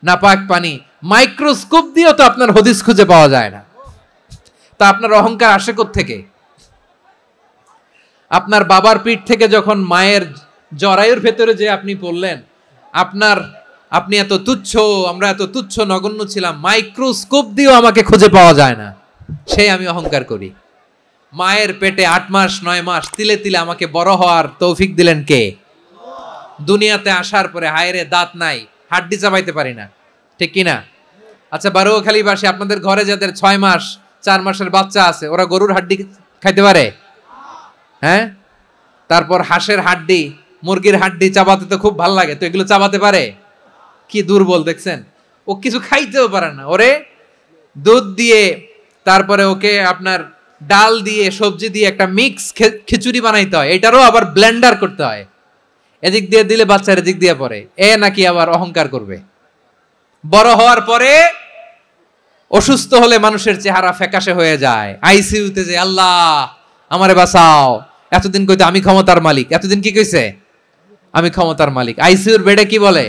Speaker 1: নাপাক পানি, মাইক্রোস্কোপ দিয়েও তো আপনার হদিস খুঁজে পাওয়া যায় না। তা আপনার অহংকার আসে কোত্থেকে? আপনার বাবার পিঠ থেকে যখন মায়ের জরায়ুর ভেতরে যে আপনি পড়লেন, আপনি এত তুচ্ছ, আমরা এত তুচ্ছ নগণ্য ছিলাম, মাইক্রোস্কোপ দিয়েও আমাকে খুঁজে পাওয়া যায় না, সেই আমি অহংকার করি। মায়ের পেটে 8 মাস 9 মাস তিলে তিলে আমাকে বড় হওয়ার তৌফিক দিলেন কে? দুনিয়াতে আসার পরে হায়রে দাঁত নাই, হাড্ডি চাবাইতে পারি না, ঠিক কিনা? আচ্ছা বারোখালীবাসী, আপনাদের ঘরে যাদের 6 মাস 4 মাসের বাচ্চা আছে, ওরা গরুর হাড্ডি খাইতে পারে? হ্যাঁ। তারপর হাঁসের হাড্ডি, মুরগির হাড্ডি চাবাতে তো খুব ভাল লাগে, তো এগুলো চাবাতে পারে? কি দুর্বল দেখছেন, ও কিছু খাইতেও পারে না। ওরে দুধ দিয়ে, তারপরে ওকে আপনার ডাল দিয়ে, সবজি দিয়ে একটা মিক্স খিচুড়ি বানাইতে হয়, এটারও আবার ব্লেন্ডার করতে হয়। এদিক দিয়ে দিলে বাচ্চার এদিক দিয়ে পড়ে, এ নাকি আবার অহংকার করবে। বড় হওয়ার পরে অসুস্থ হলে মানুষের চেহারা ফ্যাকাশে হয়ে যায়, আইসিইউতে যে আল্লাহ আমারে বাঁচাও। এতদিন কইতে আমি ক্ষমতার মালিক, এতদিন কি কইছে? আমি ক্ষমতার মালিক। আইসিইউর বেডে কি বলে?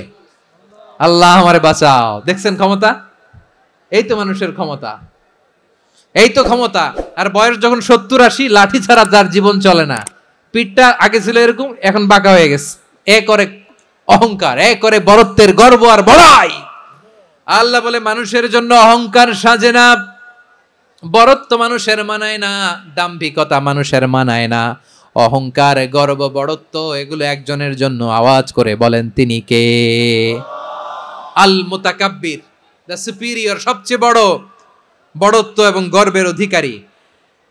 Speaker 1: আল্লাহ আমারে বাঁচাও। দেখছেন ক্ষমতা? এই তো মানুষের ক্ষমতা, এই তো ক্ষমতা। আর বয়স যখন 70-80, লাঠি ছাড়া যার জীবন চলে না। পিঠটা আগে ছিল এরকম, এখন বাঁকা হয়ে গেছে। এ করে অহংকার, এ করে বরত্বের গর্ব আর বড়াই। আল্লাহ বলে মানুষের জন্য অহংকার সাজে না, বরত্ব মানুষের মানায় না, দাম্ভিকতা মানুষের মানায় না। অহংকার, গর্ব, বড়ত্ব এগুলো একজনের জন্য। আওয়াজ করে বলেন তিনি কে? আল মুতাকাব্বির, দ্য সুপিরিয়র, সবচেয়ে বড়, বড়ত্ব এবং গর্বের অধিকারী।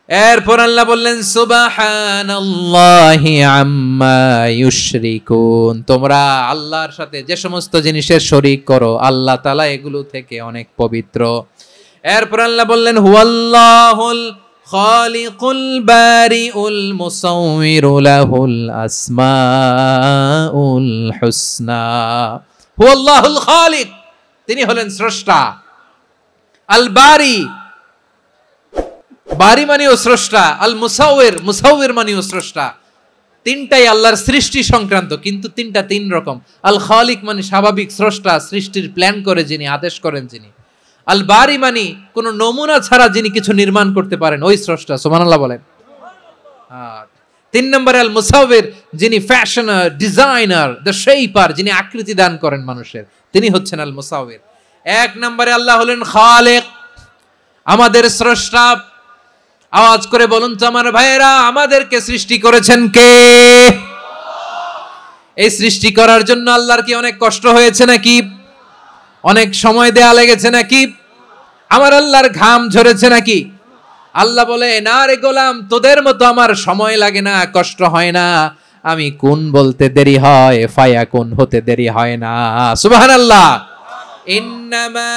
Speaker 1: এরপর আল্লাহ বললেন সুবহানাল্লাহি আম্মা ইউশরিকুন, তোমরা আল্লাহর সাথে যে সমস্ত জিনিসের শরীক করো আল্লাহ তাআলা এগুলো থেকে অনেক পবিত্র। এরপর আল্লাহ বললেন হুয়াল্লাহুল খালিকুল বারিউল মুসাউমিরু লাহুল আসমাউল হুসনা। হুয়াল্লাহুল খালিক, তিনি হলেন স্রষ্টা। আল বারি, বারি মানেও স্রষ্টা। আল মুসাউইর, মুসাউইর মানেও স্রষ্টা। তিনটাই আল্লাহর সৃষ্টি সংক্রান্ত, কিন্তু তিনটা তিন রকম। আল খালিক মানে স্বাভাবিক স্রষ্টা, সৃষ্টির প্ল্যান করে যিনি, আদেশ করেন যিনি। আল বারি মানে কোন নমুনা ছাড়া যিনি কিছু নির্মাণ করতে পারেন, ওই স্রষ্টা। সুবহানাল্লাহ বলেন। তিন নম্বরে আল মুসাউইর, যিনি ফ্যাশনার, ডিজাইনার, দ্য শেপার, যিনি আকৃতি দান করেন মানুষের, তিনি হচ্ছেন আল মুসাউইর। এক নম্বরে আল্লাহ হলেন খালেক, আমাদের স্রষ্টা। আওয়াজ করে বলুন তো আমার ভাইয়েরা, আমাদেরকে সৃষ্টি করেছেন কে? এই সৃষ্টি করার জন্য আল্লাহর কি অনেক কষ্ট হয়েছে নাকি? অনেক সময় দেয়া লেগেছে নাকি? আমার আল্লাহর ঘাম ঝরেছে নাকি? আল্লাহ বলে, না রে গোলাম, তোদের মতো আমার সময় লাগে না, কষ্ট হয় না। আমি কোন বলতে দেরি হয়, ফায়াকুন হতে দেরি হয় না। সুবহানাল্লাহ। ইন্নামা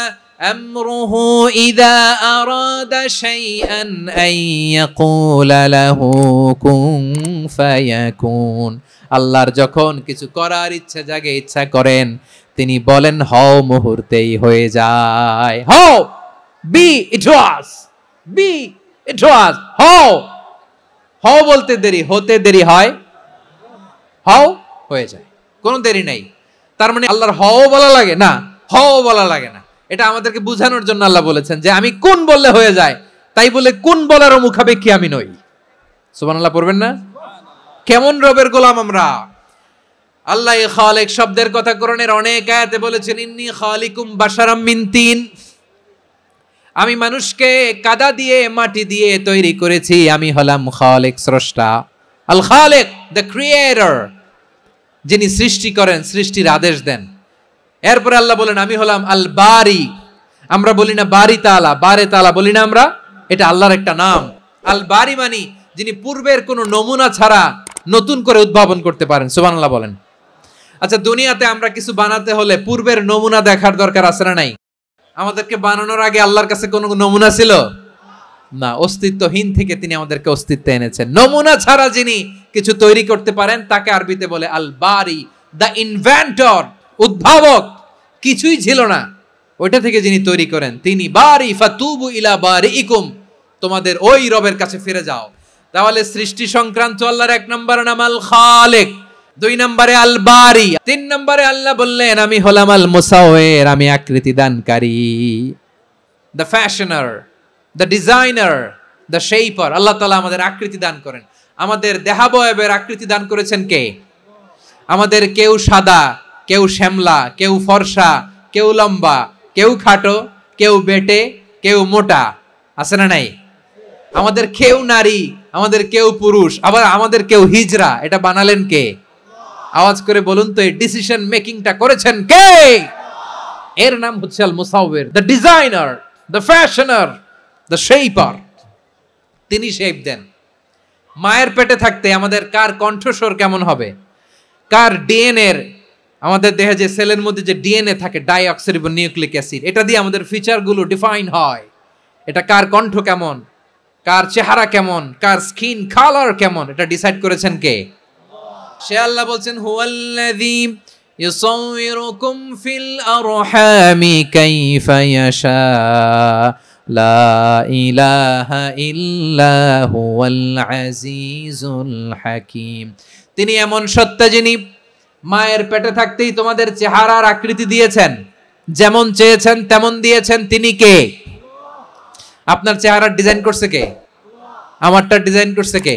Speaker 1: আমরুহু ইযা আরাদা শাইআন আন ইয়াকুলা লাহু কুন ফায়াকুন। আল্লাহর যখন কিছু করার ইচ্ছা জাগে, ইচ্ছা করেন, তিনি বলেন হও, মুহূর্তেই হয়ে যায়। হও, বি ইট ওয়াজ, বি ইট ওয়াজ। হও, হও বলতে দেরি, হতে দেরি হয়, হও হয়ে যায়, কোনো দেরি নাই। তার মানে আল্লাহর হও বলা লাগে না, হও বলা লাগে না। এটা আমাদেরকে বুঝানোর জন্য আল্লাহ বলেছেন যে আমি কোন বললে হয়ে যায়, তাই বলে কোন বলারও মুখাপেক্ষী আমি নই। সুবহানাল্লাহ পড়বেন না? কেমন রবের গোলাম আমরা। আল্লাহ খালিক শব্দের কথা কোরআনের অনেক আয়াতে বলেছেন, ইন্নী খালিকুম বাশারাম মিন তিন, আমি মানুষকে কাদা দিয়ে, মাটি দিয়ে তৈরি করেছি, আমি হলাম খালিক, স্রষ্টা। আল খালিক, দ্য ক্রিয়েটর, যিনি সৃষ্টি করেন, সৃষ্টির আদেশ দেন। এরপরে আল্লাহ বলেন আমি হলাম আল বারি। আমরা বলি না বারি তাআলা, বারে তাআলা বলি না আমরা, এটা আল্লাহর একটা নাম। আল বারি মানে যিনি পূর্বের কোনো নমুনা ছাড়া নতুন করে উদ্ভাবন করতে পারেন। সুবহানাল্লাহ বলেন। আচ্ছা, দুনিয়াতে আমরা কিছু বানাতে হলে পূর্বের নমুনা দেখার দরকার আছে না নাই? আমাদেরকে বানানোর আগে আল্লাহর কাছে কোনো নমুনা ছিল না, অস্তিত্বহীন থেকে তিনি আমাদেরকে অস্তিত্বে এনেছেন। নমুনা ছাড়া যিনি কিছু তৈরি করতে পারেন তাকে আরবিতে বলে আল বারি, দ্য ইনভেন্টর, উদ্ভাবক। কিছুই ছিল না, ওইটা থেকে যিনি তৈরি করেন তিনি বারি। ফাতুবু ইলা বারিইকুম, তোমাদের ওই রবের কাছে ফিরে যাও। তাহলে সৃষ্টি সংক্রান্ত আল্লাহর এক নম্বর নাম আল খালিক, দুই নম্বরে আল বারি, তিন নম্বরে আল্লাহ বললেন আমি হলাম আল মুসাউইর, আমি আকৃতি দানকারী, the fashioner, the designer, the shaper. আল্লাহ তাআলা আমাদের আকৃতি দান করেন। আমাদের দেহাবয়বের আকৃতি দান করেছেন কে? আমাদের কেউ সাদা, কেউ শ্যামলা, কেউ ফর্সা, কেউ লম্বা, কেউ খাটো, কেউ বেটে, কেউ মোটা, আছে না নাই? আমাদের কেউ নারী, আমাদের কেউ পুরুষ, আবার আমাদের কেউ হিজড়া। এটা বানালেন কে? আওয়াজ করে বলুন তো, এই ডিসিশন মেকিংটা করেছেন কে? এর নাম হচ্ছে আল মুসাউইর, the designer, the fashioner, the shaper. তিনি শেপ দেন। মায়ের পেটে থাকতে আমাদের কার কণ্ঠস্বর কেমন হবে, কার ডিএনএ, আমাদের দেহে যে সেলের মধ্যে যে ডিএনএ থাকে, ডাইঅক্সিরিবো নিউক্লিক অ্যাসিড, এটা দিয়ে আমাদের ফিচারগুলো ডিফাইন হয়। এটা কার কণ্ঠ কেমন, কার চেহারা কেমন, কার স্কিন কালার কেমন, এটা ডিসাইড করেছেন কে? সে আল্লাহ বলছেন হুয়াল্লাযী ইউসাউইরুকুম ফিল আরহামি কাইফা ইয়াশা লা ইলাহা ইল্লা হুয়াল আজিজুল হাকীম। তিনি এমন সত্তা যিনি মায়ের পেটে থাকতেই তোমাদের চেহারার আকৃতি দিয়েছেন, যেমন চেয়েছেন তেমন দিয়েছেন। তিনি কে? আপনার চেহারার ডিজাইন করছে কে? আমারটা ডিজাইন করছে কে?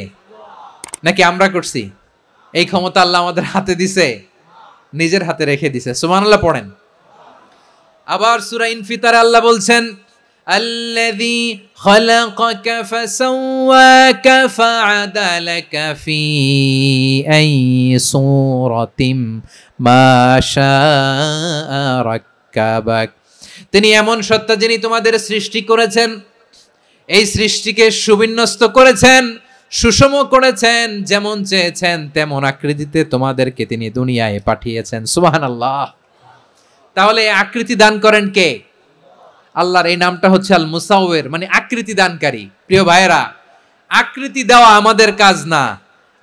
Speaker 1: নাকি আমরা করছি? এই ক্ষমতা আল্লাহ আমাদের হাতে দিছে, নিজের হাতে রেখে দিছে। সুবহানাল্লাহ পড়েন। আবার সূরা ইনফিতারে আল্লাহ বলছেন আল্লাযী খালাকাকা ফাসাওয়াকা ফাআদালাকা ফি আইয়ি সূরাতিম মা শাআ রাক্কাবাক। তিনি এমন সত্তা যিনি তোমাদের সৃষ্টি করেছেন, এই সৃষ্টিকে সুবিন্যস্ত করেছেন, সুষম করেছেন, যেমন চেয়েছেন তেমন আকৃতিতে তোমাদেরকে তিনি দুনিয়ায় পাঠিয়েছেন। সুবহানাল্লাহ। তাহলে এই আকৃতি দান করেন কে? আল্লাহর এই নামটা হচ্ছে আল মুসাওয়ির, মানে আকৃতি দানকারী। প্রিয় ভাইয়েরা, আকৃতি দেওয়া আমাদের কাজ না,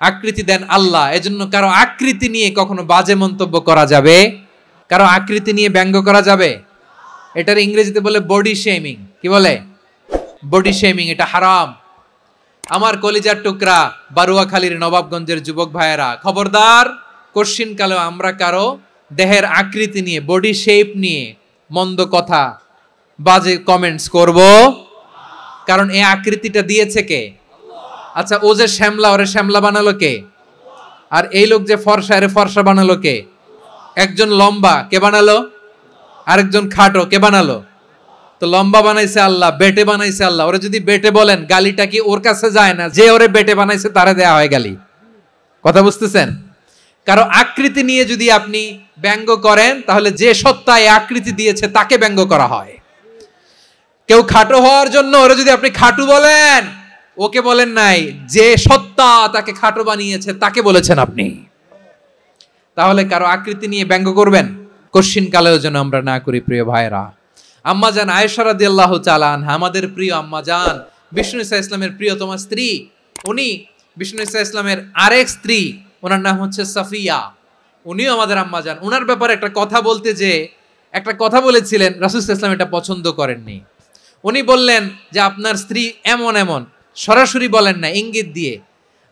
Speaker 1: আকৃতি দেন আল্লাহ। এজন্য কারো আকৃতি নিয়ে কখনো বাজে মন্তব্য করা যাবে, কারো আকৃতি নিয়ে ব্যঙ্গ করা যাবে? এটার ইংরেজিতে বলে বডি শেমিং। কি বলে? Body shaming. এটা হারাম। আমার কলিজার টুকরা বারুয়াখালীর নবাবগঞ্জের যুবক ভাইয়েরা, খবরদার, কোশ্চিন কালেও আমরা কারো দেহের আকৃতি নিয়ে, বডি শেপ নিয়ে মন্দ কথা, বাজে কমেন্টস করব, কারণ এই আকৃতিটা দিয়েছে কে? আচ্ছা, ও যে শ্যামলা, ওরে শ্যামলা বানালো কে? আর এই লোক যে ফর্সা, এরে ফর্সা বানালো কে? একজন লম্বা, কে বানালো? আরেকজন খাটো, কে বানালো? তো লম্বা বানাইছে আল্লাহ, বেটে বানাইছে আল্লাহ। ওরে যদি বেটে বলেন, গালিটা কি ওর কাছে যায় না? যে ওরে বেটে বানাইছে তারে দেয়া হয় গালি। কথা বুঝতেছেন? কারো আকৃতি নিয়ে যদি আপনি ব্যঙ্গ করেন, তাহলে যে সত্তা এই আকৃতি দিয়েছে তাকে ব্যঙ্গ করা হয়। কেউ খাটো হওয়ার জন্য ওরে যদি আপনি খাটু বলেন, ওকে বলেন নাই, যে সত্তা তাকে খাটো বানিয়েছে তাকে বলেছেন আপনি। তাহলে কারো আকৃতি নিয়ে ব্যঙ্গ করবেন, কোশ্চিন কালেও যেন আমরা না করি। প্রিয় ভাইরা, আম্মা জান আয়েশা রাদিয়াল্লাহু তাআলা আনহা, আমাদের প্রিয় আম্মা জান, বিষ্ণু ইসা ইসলামের প্রিয়তমা স্ত্রী, উনি বিষ্ণু ইসা ইসলামের আরেক স্ত্রী, ওনার নাম হচ্ছে সাফিয়া, উনিও আমাদের আম্মা জান। ওনার ব্যাপারে একটা কথা বলতে যে একটা কথা বলেছিলেন, রাসূল সাল্লাল্লাহু আলাইহি ওয়াসাল্লাম এটা পছন্দ করেননি। উনি বললেন যে আপনার স্ত্রী এমন এমন, সরাসরি বলেন না, ইঙ্গিত দিয়ে।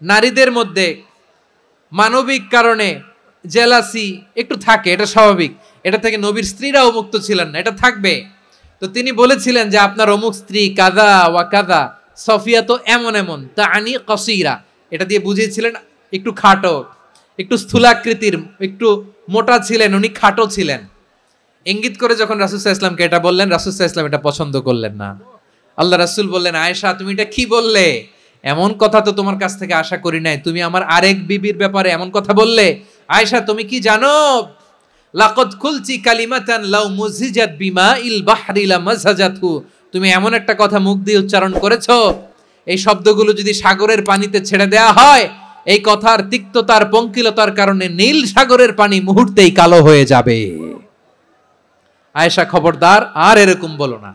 Speaker 1: নারীদের মধ্যে মানবিক কারণে জেলাসি একটু থাকে, এটা স্বাভাবিক। এটা থেকে নবীর স্ত্রীরাও মুক্ত ছিলেন না, এটা থাকবে। তো তিনি বলেছিলেন যে আপনার অমুক স্ত্রী কাদা ওয়া কাদা, সফিয়া তো এমন এমন, তা আনি কসিরা, এটা দিয়ে বুঝিয়েছিলেন একটু খাটো, একটু স্থূলাকৃতির, একটু মোটা ছিলেন, উনি খাটো ছিলেন। ইঙ্গিত করে যখন রাসূল সাল্লাল্লাহু আলাইহি ওয়াসাল্লামকে এটা বললেন, রাসূল সাল্লাল্লাহু আলাইহি ওয়াসাল্লাম এটা পছন্দ করলেন না। আল্লাহ রাসূল বললেন, আয়েশা তুমি এটা কি বললে? এমন কথা তো তোমার কাছ থেকে আশা করি নাই। তুমি আমার আরেক বিবির ব্যাপারে এমন কথা বললে। আয়েশা, তুমি কি জানো, লাকাদ কুলতি কালিমাতান লাউ মুজিজাত বিমাইল বাহরি লামাজাজাতহু, তুমি এমন একটা কথা মুখ দিয়ে উচ্চারণ করেছো, এই শব্দগুলো যদি সাগরের পানিতে ছেড়ে দেয়া হয়, এই কথার তিক্ততার, পঙ্কিলতার কারণে নীল সাগরের পানি মুহূর্তেই কালো হয়ে যাবে। আয়েশা, খবরদার, আর এরকম বলো না,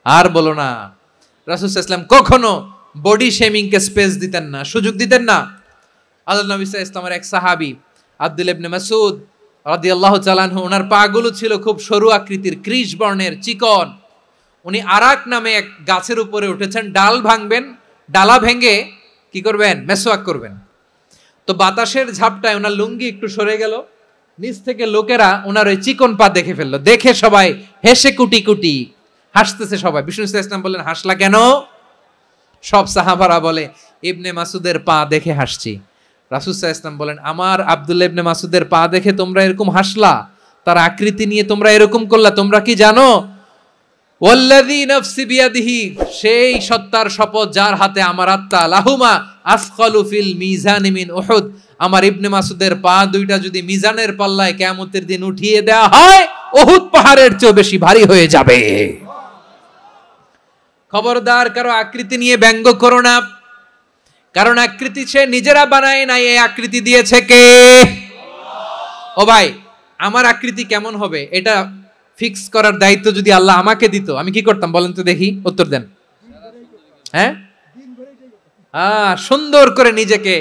Speaker 1: আর বলো না। রাসূল সাল্লাল্লাহু আলাইহি ওয়াসাল্লাম কখনো বডি শেমিং কে স্পেস দিতেন না, সুযোগ দিতেন না। আল্লাহ নবী সাল্লাল্লাহু আলাইহি ওয়াসাল্লামের এক সাহাবী আব্দুল্লাহ ইবনে মাসউদ রাদিয়াল্লাহু তাআলা আনহু, ওনার পাগুলো ছিল খুব সরু আকৃতির, কৃষ বর্ণের, চিকন। উনি আরাক নামে এক গাছের উপরে উঠেছেন, ডাল ভাঙবেন, ডালা ভেঙে কি করবেন? মেসওয়াক করবেন। তো বাতাসের ঝাপটায় ওনার লুঙ্গি একটু সরে গেল, নিচ থেকে লোকেরা ওনার ওই চিকন পা দেখে ফেললো। দেখে সবাই হেসে কুটি কুটি হাসতেছে সবাই। বিষ্ণু ইসলাম ইসলাম বললেন, হাসলা কেন? সব সাহাবারা বলে, ইবনে মাসুদের পা দেখে হাসছি। রাসূল সাল্লাল্লাহু আলাইহি ওয়াসাল্লাম বলেন, আমার আব্দুল্লাহ ইবনে মাসুদের পা দেখে তোমরা এরকম হাসলা, তার আকৃতি নিয়ে তোমরা এরকম করলা, তোমরা কি জানো? ওয়াল্লাযী নাফসি বিয়াদিহি, সেই সত্তার শপথ যার হাতে আমার আত্মা, লাহুমা আসকালু ফিল মিজানি মিন উহুদ, আমার ইবনে মাসুদের পা দুইটা যদি মিজানের পাল্লায় কিয়ামতের দিন উঠিয়ে দেয়া হয়, উহুদ পাহাড়ের চেয়ে বেশি ভারী হয়ে যাবে। খবরদার, কারো আকৃতি নিয়ে ব্যঙ্গ করো না, কারণ আকৃতি সে নিজেরা বানায় নাই, এই আকৃতি দিয়েছে কে? ও ভাই, আমার আকৃতি কেমন হবে এটা ফিক্স করার দায়িত্ব যদি আল্লাহ আমাকে দিত, আমি কি করতাম বলেন তো দেখি, উত্তর দেন। হ্যাঁ, সুন্দর করে নিজেকে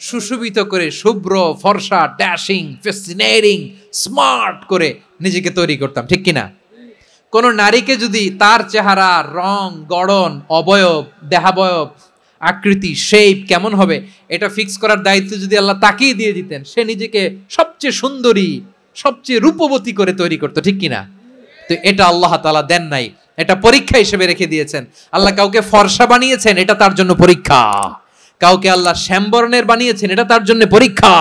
Speaker 1: সুশোভিত করে, শুভ্র, ফর্সা, ড্যাশিং, ফ্যাসিনেটিং, স্মার্ট করে নিজেকে তৈরি করতাম, ঠিক কিনা? কোন নারীকে যদি তার চেহারা, রং, গড়ন, অবয়ব, দেহাবয়ব, আকৃতি, শেপ কেমন হবে এটা ফিক্স করার দায়িত্ব যদি আল্লাহ তাকেই দিয়ে দিতেন, সে নিজেকে সবচেয়ে সুন্দরী, সবচেয়ে রূপবতী করে তৈরি করতো, ঠিক কিনা? তো এটা আল্লাহ তাআলা দেন নাই, এটা পরীক্ষা হিসেবে রেখে দিয়েছেন। আল্লাহ কাউকে ফর্সা বানিয়েছেন, এটা তার জন্য পরীক্ষা। কাউকে আল্লাহ শ্যামবর্ণের বানিয়েছেন, এটা তার জন্য পরীক্ষা।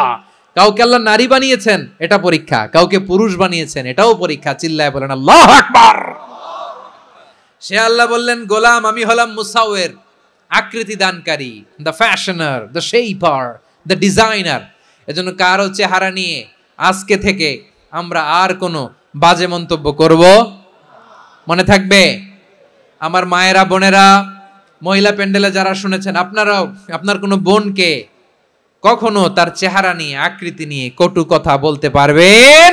Speaker 1: কাউকে আল্লাহ নারী বানিয়েছেন, এটা পরীক্ষা। কাউকে পুরুষ বানিয়েছেন, এটাও পরীক্ষা। চিল্লায় বলেন আল্লাহু আকবার। সে আল্লাহ বললেন, গোলাম, আমি হলাম মুসাওয়ির, আকৃতি দানকারী, the fashioner, the shaper, the designer. এজন্য কারো চেহারা নিয়ে আজকে থেকে আমরা আর কোনো বাজে মন্তব্য করব, মনে থাকবে। আমার মায়েরা, বোনেরা, মহিলা প্যান্ডেলে যারা শুনেছেন, আপনারাও আপনার কোনো বোনকে কখনো তার চেহারা নিয়ে, আকৃতি নিয়ে কটু কথা বলতে পারবেন?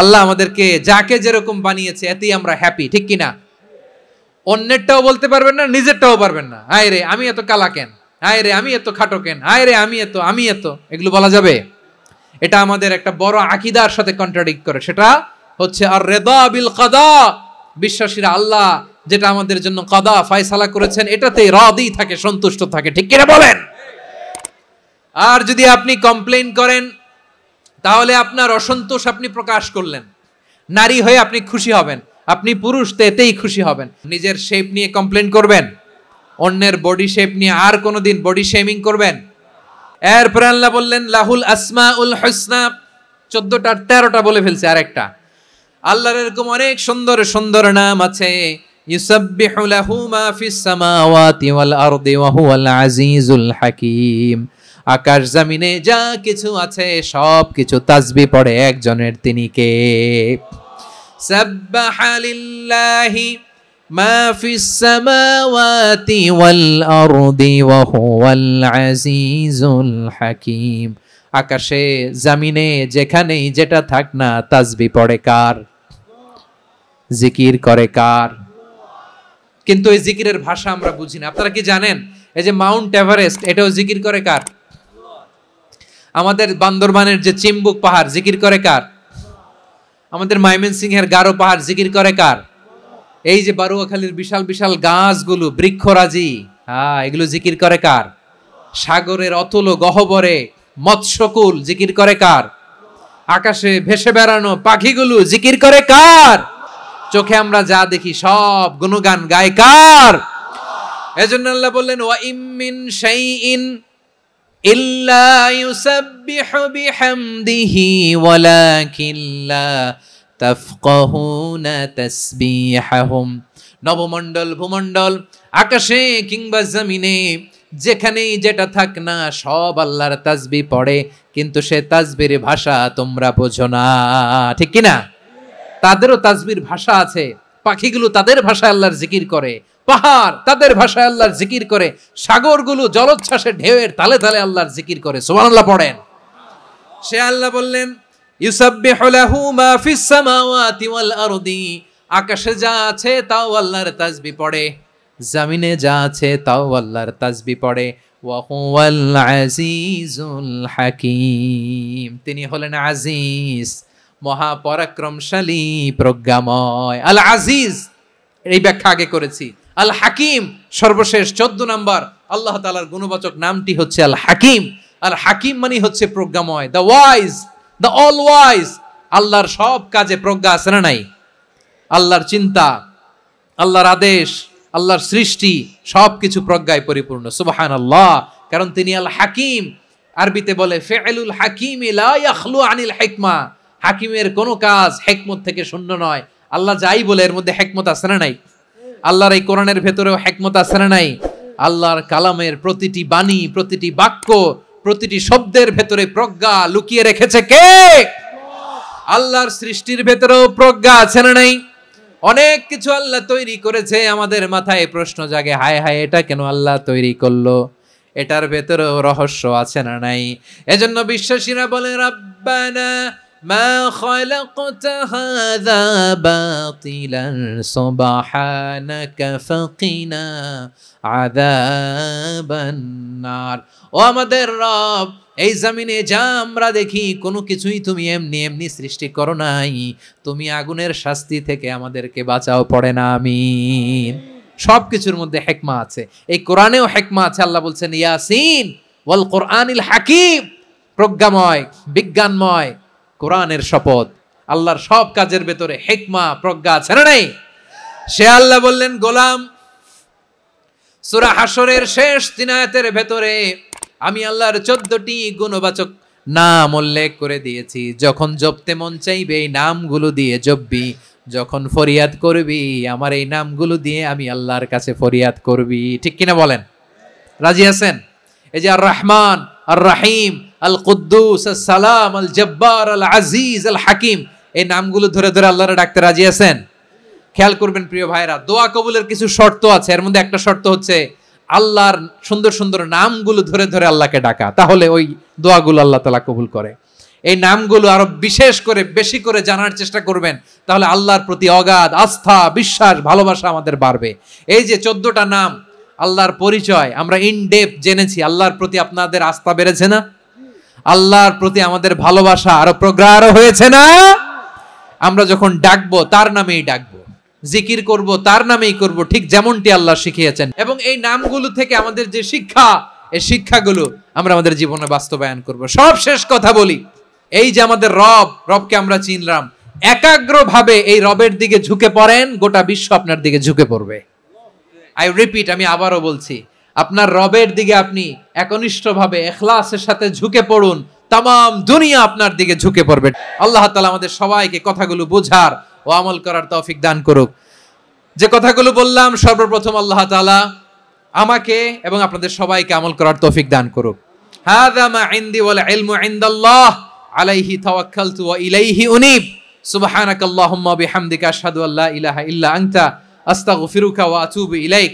Speaker 1: আল্লাহ আমাদেরকে যাকে যেরকম বানিয়েছে এতেই আমরা হ্যাপি, ঠিক কিনা? অন্যেরটাও বলতে পারবেন না, নিজেরটাও পারবেন না। হায় রে আমি এত কালা কেন, হায় রে আমি এত খাটো কেন, হায় রে আমি এত, এগুলো বলা যাবে? এটা আমাদের একটা বড় আকীদার সাথে কন্ট্রাডিক্ট করে। সেটা হচ্ছে আর রিদা বিল কাদা, বিশ্বাসীরা আল্লাহ যেটা আমাদের জন্য কাদা ফয়সালা করেছেন এটাতে রাদি থাকে, সন্তুষ্ট থাকে, ঠিক কিনা বলেন? আর যদি আপনি কমপ্লেইন করেন তাহলে আপনার অসন্তোষ আপনি প্রকাশ করলেন। নারী হয়ে আপনি খুশি হবেন, আপনি পুরুষ তো এতেই খুশি হবেন। নিজের শেপ নিয়ে কমপ্লেইন করবেন, অন্যের বডি শেপ নিয়ে আর কোনোদিন বডি শেমিং করবেন? এরপর আল্লাহ বললেন লাহুল আসমাউল হুসনা, 14টা 13টা বলে ফেলছে, আরেকটা। আল্লাহর এরকম অনেক সুন্দর সুন্দর নাম আছে। ইউসাব্বিহু লাহু মা ফিস সামাওয়াতি ওয়াল আরদি ওয়া হুয়াল আজিজুল হাকীম। আকাশ জমিনে যা কিছু আছে সব কিছু তাসবিহ পড়ে একজনের, তিনি কে? সাব্বাহা লিল্লাহি মা ফিস সামাওয়াতি ওয়াল আরদি ওয়া হুয়াল আজিজুল হাকীম। আকাশে জমিনে যেখানেই যেটা থাক না তাসবিহ পড়ে কার? জিকির করে কার? কিন্তু এই জিকিরের ভাষা আমরা বুঝি না। আপনারা কি জানেন এই যে মাউন্ট এভারেস্ট, এটাও জিকির করে কার? আমাদের বান্দরবানের যে চিম্বুক পাহাড় জিকির করে কার? আমাদের ময়মনসিংহের গারো পাহাড় জিকির করে কার? এই যে বারুয়াখালীর বিশাল বিশাল গাছগুলো, বৃক্ষরাজি, এগুলো জিকির করে কার? সাগরের অতল গহ্বরে মৎস্যকুল জিকির করে কার? আকাশে ভেসে বেড়ানো পাখিগুলো জিকির করে কার? চোখে আমরা যা দেখি সব গুণগান গায় কার? এজন্য আল্লাহ বললেন ওয়া ইম মিন শাইইন ইল্লা ইউসাব্বিহু বিহামদিহি ওয়ালাকিন লা তাফকাহুনা তাসবিহাহুম। নবমণ্ডল, ভূমণ্ডল, আকাশে কিংবা জমিনে যেখানেই যেটা থাক না সব আল্লাহর তাসবিহ পড়ে, কিন্তু সে তাসবির ভাষা তোমরা বোঝো না, ঠিক কিনা? তাদেরও তাসবির ভাষা আছে। পাখিগুলো তাদের ভাষায় আল্লাহর জিকির করে, পাহাড় তাদের ভাষায় আল্লাহর জিকির করে, সাগরগুলো জলোচ্ছ্বাসে ঢেউয়ের তালে তালে আল্লাহর জিকির করে। সুবহানাল্লাহ পড়েন। সে আল্লাহ বললেন ইউসাব্বিহু লাহু মা ফিস সামাওয়াতি ওয়াল আরদি। আকাশে যা আছে তাও আল্লাহর তাসবিহ পড়ে, জমিনে যা আছে তাও আল্লাহর তাসবিহ পড়ে। ওয়া হুয়াল আজিজুল হাকীম, তিনি হলেন আজিজ, মহাপরাক্রমশালী, প্রজ্ঞাময়। আল আজিজ এই ব্যাখ্যা আগে করেছি। আল হাকিম সর্বশেষ 14 নম্বর আল্লাহ তাআলার গুণবাচক নামটি হচ্ছে আল হাকিম। আল হাকিম মানে হচ্ছে প্রজ্ঞাময়, the wise, the all wise. আল্লাহর সব কাজে প্রজ্ঞা আছে না নাই? আল্লাহর চিন্তা, আল্লাহর আদেশ, আল্লাহর সৃষ্টি সবকিছু প্রজ্ঞায় পরিপূর্ণ। সুবহানাল্লাহ, কারণ তিনি আল হাকিম। আরবিতে বলে ফিআলুল হাকিমি লা ইয়াখলু আনিল হিকমা। হাকিমের কোনো কাজ হিকমত থেকে শূন্য নয়। আল্লাহ যাই বলে এর মধ্যে হিকমত আছে না নাই? আল্লাহর এই কোরআনের ভেতরেও হিকমত আছে না নাই? আল্লাহর কালামের প্রতিটি বাণী, প্রতিটি বাক্য, প্রতিটি শব্দের ভেতরে প্রজ্ঞা লুকিয়ে রেখেছে কে? আল্লাহর সৃষ্টির ভেতরেও প্রজ্ঞা আছে না নাই? অনেক কিছু আল্লাহ তৈরি করেছে, আমাদের মাথায় প্রশ্ন জাগে, হায় হায় এটা কেন আল্লাহ তৈরি করলো? এটার ভেতরেও রহস্য আছে না নাই? এজন্য বিশ্বাসীরা বলে রাব্বানা মা খালাকতা হাযা বাতিলান সুবহানাকা ফাকিনা আযাবান নার। ও আমাদের রব, এই জমিনে যা আমরা দেখি কোনো কিছুই তুমি এমনি এমনি সৃষ্টি করো নাই, তুমি আগুনের শাস্তি থেকে আমাদেরকে বাঁচাও, পড়ে না আমিন। সবকিছুর মধ্যে হিকমা আছে, এই কোরআনেও হিকমা আছে। আল্লাহ বলছেন ইয়াসিন ওয়াল কোরআনিল হাকিম, প্রজ্ঞাময়, বিজ্ঞানময় কোরআনের শপথ। আল্লাহর সব কাজের ভেতরে হিকমা, প্রজ্ঞা আছে না নাই? সে আল্লাহ বললেন গোলাম, সূরা হাশরের শেষ 3 আয়াতের ভেতরে আমি আল্লাহর 14টি গুণবাচক নাম উল্লেখ করে দিয়েছি। যখন জপতে মন চাইবে এই নামগুলো দিয়ে জপবি, যখন ফরিয়াদ করবি আমার এই নামগুলো দিয়ে আমি আল্লাহর কাছে ফরিয়াদ করবি, ঠিক কিনা বলেন? রাজি আছেন? এই যে আর রহমান, আর রাহিম, আল কুদ্দুস, আস সালাম, আল জব্বার, আল আজিজ, আল হাকিম, এই নামগুলো ধরে ধরে আল্লাহর ডাকতে রাজি আছেন? খেয়াল করবেন প্রিয় ভাইরা, দোয়া কবুলের কিছু শর্ত আছে। এর মধ্যে একটা শর্ত হচ্ছে আল্লাহর সুন্দর সুন্দর নামগুলো ধরে ধরে আল্লাহকে ডাকা, তাহলে ওই দোয়াগুলো আল্লাহ তাআলা কবুল করে। এই নামগুলো আরো বিশেষ করে বেশি করে জানার চেষ্টা করবেন, তাহলে আল্লাহর প্রতি অগাধ আস্থা, বিশ্বাস, ভালোবাসা আমাদের বাড়বে। এই যে 14টা নাম আল্লাহর পরিচয় আমরা ইন ডেপথ জেনেছি, আল্লাহর প্রতি আপনাদের আস্থা বেড়েছে না? আল্লাহর প্রতি আমাদের ভালোবাসা আরো প্রগাঢ় হয়েছে না? আমরা যখন ডাকবো তার নামেই ডাকবো, জিকির করব তার নামেই করব, ঠিক যেমনটি আল্লাহ শিখিয়েছেন। এবং এই নামগুলো থেকে আমাদের যে শিক্ষা, এই শিক্ষাগুলো আমরা আমাদের জীবনে বাস্তবায়ন করব। সব শেষ কথা বলি, এই যে আমাদের রবকে আমরা চিনলাম, একাগ্রভাবে এই রবের দিকে ঝুঁকে পড়েন, গোটা বিশ্ব আপনার দিকে ঝুঁকে পড়বে। আই রিপিট, আমি আবারও বলছি, আপনার রবের দিকে আপনি একনিষ্ঠভাবে ইখলাসের সাথে ঝুঁকে পড়ুন, তামাম দুনিয়া আপনার দিকে ঝুঁকে পড়বে। আল্লাহ তাআলা আমাদের সবাইকে কথাগুলো বোঝার ও আমল করার তৌফিক দান করুক। যে কথাগুলো বললাম, সর্বপ্রথম আল্লাহ তাআলা আমাকে এবং আপনাদের সবাইকে আমল করার তৌফিক দান করুক। হাযা মা ইনদি ওয়াল ইলমু ইনদাল্লাহ আলাইহি তাওয়াক্কালতু ওয়া ইলাইহি উনীব। সুবহানাকাল্লাহুম্মা বিহামদিকা আশহাদু আল্লা ইলাহা ইল্লা আনতা আস্তাগফিরুকা ওয়া আতুবু ইলাইক।